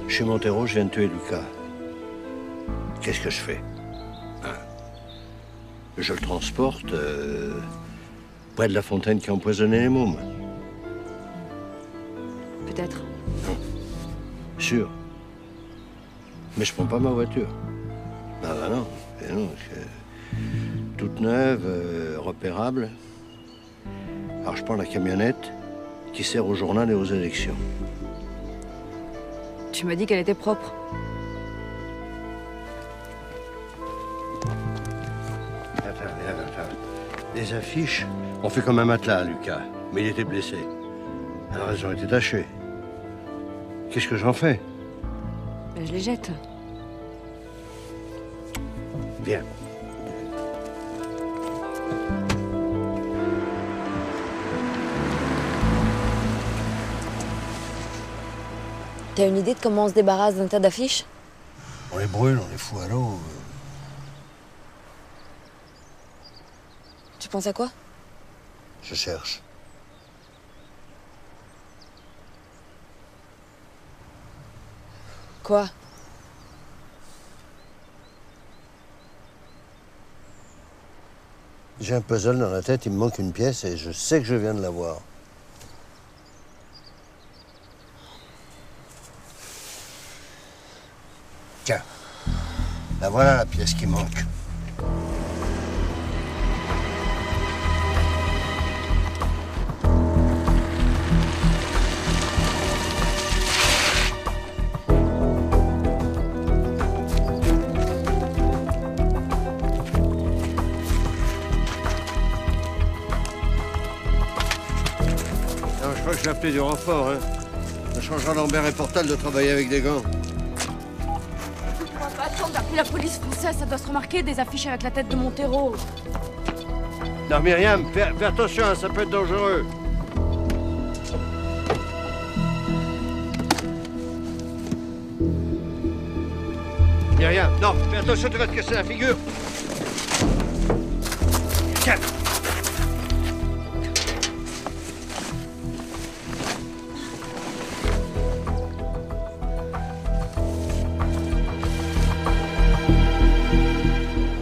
S5: Chez Montero, je viens de tuer Lucas. Qu'est-ce que je fais? Je le transporte près de la fontaine qui a empoisonné les mômes.
S20: Peut-être.
S5: Sûr. Mais je prends pas ma voiture. Ah bah non. Et non, parce que toute neuve, repérable. Alors je prends la camionnette qui sert au journal et aux élections.
S20: Tu m'as dit qu'elle était propre.
S5: Attends. Les affiches ont fait comme un matelas, Lucas. Mais il était blessé. Alors elles ont été tachées. Qu'est-ce que j'en fais?
S20: Ben, je les jette.
S5: Viens.
S20: T'as une idée de comment on se débarrasse d'un tas d'affiches?
S5: On les brûle, on les fout à l'eau.
S20: Tu penses à quoi?
S5: Je cherche.
S20: Quoi?
S5: J'ai un puzzle dans la tête, il me manque une pièce et je sais que je viens de l'avoir. Tiens, là voilà la pièce qui manque. Je crois que j'ai appelé du renfort, hein. Ça changera Lambert et Portal de travailler avec des gants.
S20: On va pas attendre d'appeler la police française, ça doit se remarquer, des affiches avec la tête de Montero.
S5: Non, Myriam, fais attention, hein, ça peut être dangereux. Y a rien. Non, mais attention, tu vas te casser la figure. Calme.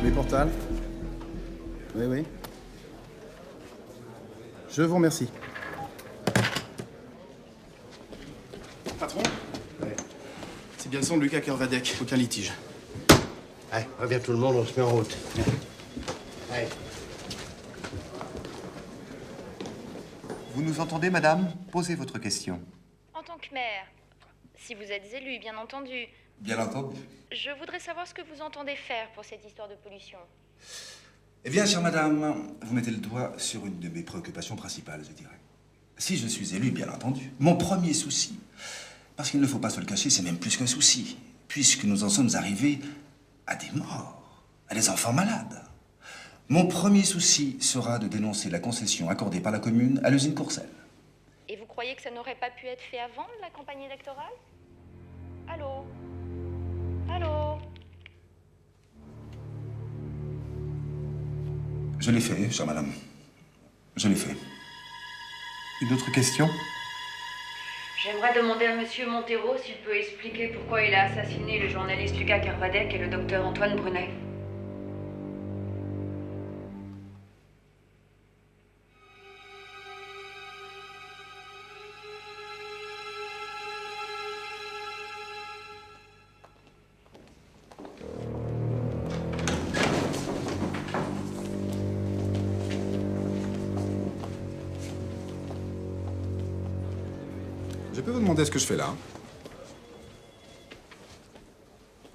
S9: Les portales? Oui, oui. Je vous remercie.
S10: Patron? C'est bien le son de Lucas Kervadec, aucun litige.
S5: Allez, reviens tout le monde, on se met en route. Allez.
S6: Vous nous entendez, madame? Posez votre question.
S17: En tant que maire, si vous êtes élu, bien entendu,
S6: Bien entendu.
S17: je voudrais savoir ce que vous entendez faire pour cette histoire de pollution.
S9: Eh bien, chère madame, vous mettez le doigt sur une de mes préoccupations principales, je dirais. Si je suis élu, bien entendu, mon premier souci, parce qu'il ne faut pas se le cacher, c'est même plus qu'un souci, puisque nous en sommes arrivés à des morts, à des enfants malades. Mon premier souci sera de dénoncer la concession accordée par la commune à l'usine Courcelles.
S17: Et vous croyez que ça n'aurait pas pu être fait avant la campagne électorale? Allô? Allô?
S9: Je l'ai fait, chère madame. Je l'ai fait.
S6: Une autre question?
S20: J'aimerais demander à Monsieur Montero s'il peut expliquer pourquoi il a assassiné le journaliste Lucas Kervadec et le docteur Antoine Brunet.
S9: Je peux vous demander ce que je fais là?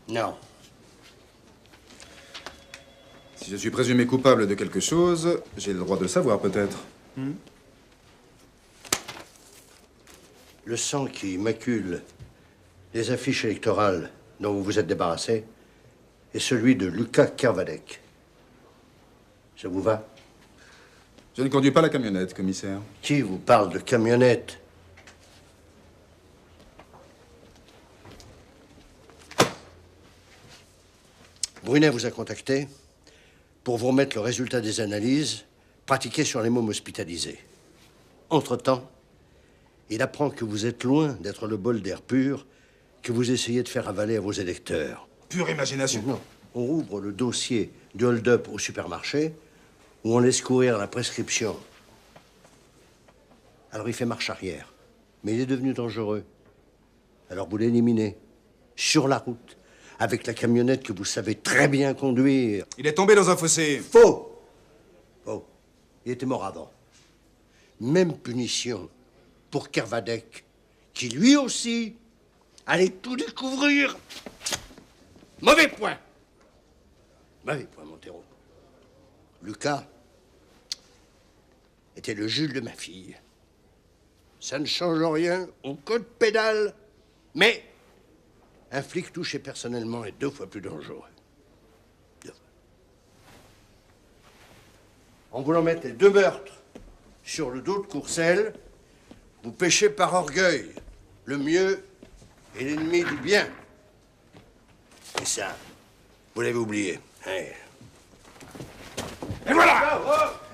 S5: Non.
S9: Si je suis présumé coupable de quelque chose, j'ai le droit de le savoir, peut-être.
S5: Le sang qui macule les affiches électorales dont vous vous êtes débarrassé est celui de Lucas Kervadec. Ça vous va?
S9: Je ne conduis pas la camionnette, commissaire.
S5: Qui vous parle de camionnette? Brunet vous a contacté pour vous remettre le résultat des analyses pratiquées sur les mômes hospitalisés. Entre-temps, il apprend que vous êtes loin d'être le bol d'air pur que vous essayez de faire avaler à vos électeurs.
S9: Pure imagination.
S5: Non. On ouvre le dossier du hold-up au supermarché où on laisse courir la prescription. Alors il fait marche arrière. Mais il est devenu dangereux. Alors vous l'éliminez. Sur la route. Avec la camionnette que vous savez très bien conduire.
S9: Il est tombé dans un fossé.
S5: Faux! Faux. Il était mort avant. Même punition pour Kervadec, qui lui aussi allait tout découvrir. Mauvais point. Mauvais point, Montero. Lucas était le Jules de ma fille. Ça ne change rien au code pénal, mais un flic touché personnellement est 2 fois plus dangereux. 2 fois. En voulant mettre les 2 meurtres sur le dos de Courcelles, vous péchez par orgueil. Le mieux est l'ennemi du bien. Et ça, vous l'avez oublié. Hein.
S9: Et voilà!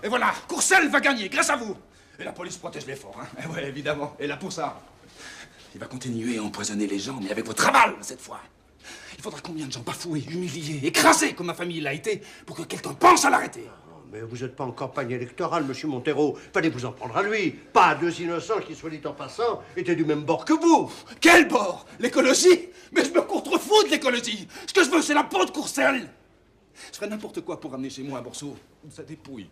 S9: Et voilà! Courcelles va gagner, grâce à vous! Et la police protège les forts, hein? Eh ouais, évidemment. Et là pour ça. Il va continuer à empoisonner les gens, mais avec votre aval, cette fois. Il faudra combien de gens bafoués, humiliés, écrasés comme ma famille l'a été, pour que quelqu'un pense à l'arrêter?
S5: Mais vous n'êtes pas en campagne électorale, monsieur Montero. Fallait vous en prendre à lui. Pas à 2 innocents qui, soit dit en passant, étaient du même bord que vous.
S9: Quel bord? L'écologie? Mais je me contrefous de l'écologie. Ce que je veux, c'est la peau de Courcelles. Je ferais n'importe quoi pour ramener chez moi un morceau de sa dépouille.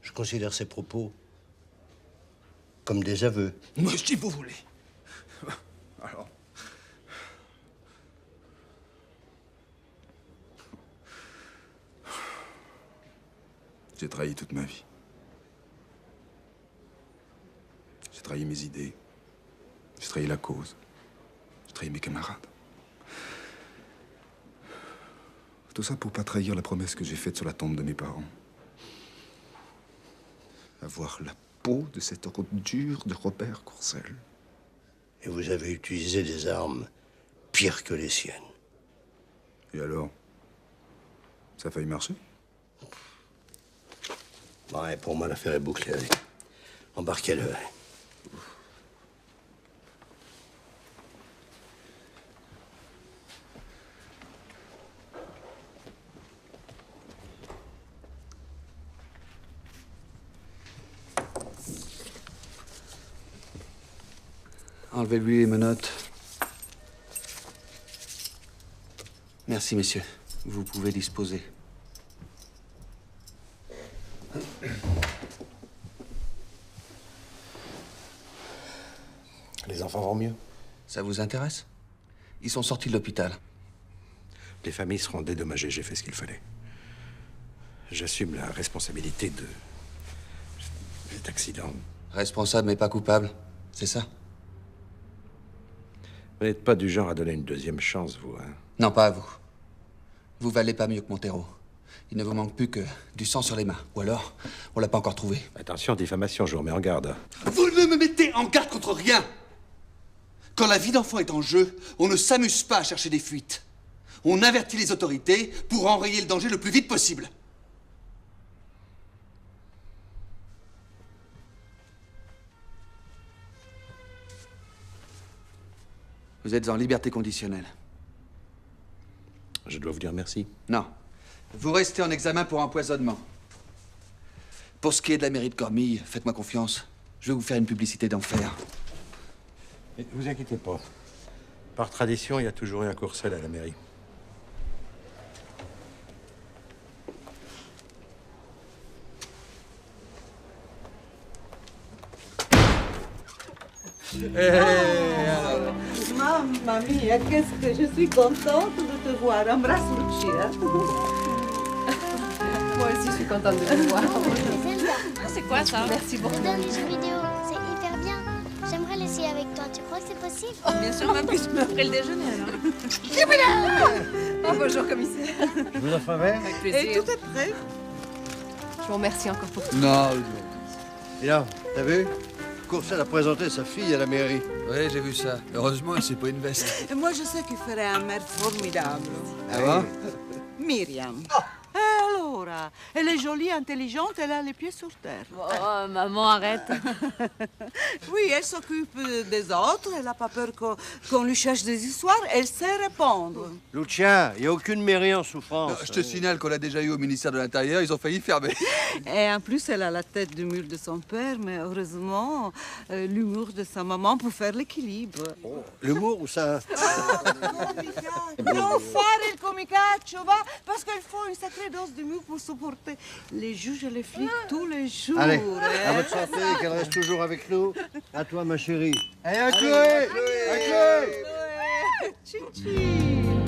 S5: Je considère ces propos comme des aveux.
S9: Mais si vous voulez. Alors. J'ai trahi toute ma vie. J'ai trahi mes idées. J'ai trahi la cause. J'ai trahi mes camarades. Tout ça pour pas trahir la promesse que j'ai faite sur la tombe de mes parents. Avoir la peau de cette ordure de Robert
S5: Et vous avez utilisé des armes pires que les siennes.
S9: Et alors? Ça a failli marcher?
S5: Ouais, pour moi, l'affaire est bouclée. Allez. Embarquez-le. Allez.
S16: Enlevez-lui les menottes. Merci, messieurs. Vous pouvez disposer.
S5: Les enfants vont mieux?
S16: Ça vous intéresse? Ils sont sortis de l'hôpital.
S12: Les familles seront dédommagées, j'ai fait ce qu'il fallait. J'assume la responsabilité de cet accident.
S16: Responsable mais pas coupable, c'est ça?
S12: Vous n'êtes pas du genre à donner une deuxième chance, vous, hein?
S16: Non, pas à vous. Vous valez pas mieux que Montero. Il ne vous manque plus que du sang sur les mains. Ou alors, on l'a pas encore trouvé.
S12: Attention, diffamation, je vous remets en garde.
S11: Vous ne me mettez en garde contre rien. Quand la vie d'enfant est en jeu, on ne s'amuse pas à chercher des fuites. On avertit les autorités pour enrayer le danger le plus vite possible.
S16: Vous êtes en liberté conditionnelle.
S12: Je dois vous dire merci.
S16: Non. Vous restez en examen pour empoisonnement. Pour ce qui est de la mairie de Cormilles, faites-moi confiance. Je vais vous faire une publicité d'enfer.
S12: Ne vous inquiétez pas. Par tradition, il y a toujours eu un Courcelles à la mairie.
S8: Mamma mia, qu'est-ce que je suis contente de te voir. Embrasse Lucia.
S20: Moi aussi, je suis contente de vous voir. C'est quoi ça?
S3: Merci beaucoup. J'adore les jeux vidéo, c'est hyper bien. J'aimerais l'essayer avec toi. Tu crois que c'est possible?
S20: Oh, bien sûr, même plus, je me ferai le déjeuner alors. Oh, bonjour, commissaire.
S5: Je vous offre un verre?
S20: Avec plaisir.
S8: Et tout est prêt.
S20: Je vous remercie encore pour tout.
S5: Non. Et là, t'as vu? Courcelles a présenté sa fille à la mairie.
S16: Oui, j'ai vu ça. Heureusement, c'est pas une veste.
S8: Et moi, je sais qu'il ferait un maire formidable.
S5: Ah bon?
S8: Myriam. Allora, elle est jolie, intelligente, elle a les pieds sur terre.
S20: Oh, maman, arrête.
S8: Oui, elle s'occupe des autres, elle n'a pas peur qu'on lui cherche des histoires, elle sait répondre.
S5: Lucia, il n'y a aucune mairie en souffrance.
S11: Je te signale qu'on l'a déjà eu au ministère de l'Intérieur, ils ont failli fermer.
S8: Et en plus, elle a la tête du mur de son père, mais heureusement, l'humour de sa maman pour faire l'équilibre.
S5: L'humour ou ça?
S8: Non fare il comicaccio, va, parce qu'il faut une sacrée dose d'humour pour supporter les juges et les flics tous les jours.
S5: Allez,
S8: hein.
S5: à votre santé, qu'elle reste toujours avec nous. À toi, ma chérie. Allez, à
S8: Allez,
S5: Chloé!
S8: à Chloé! Chichi!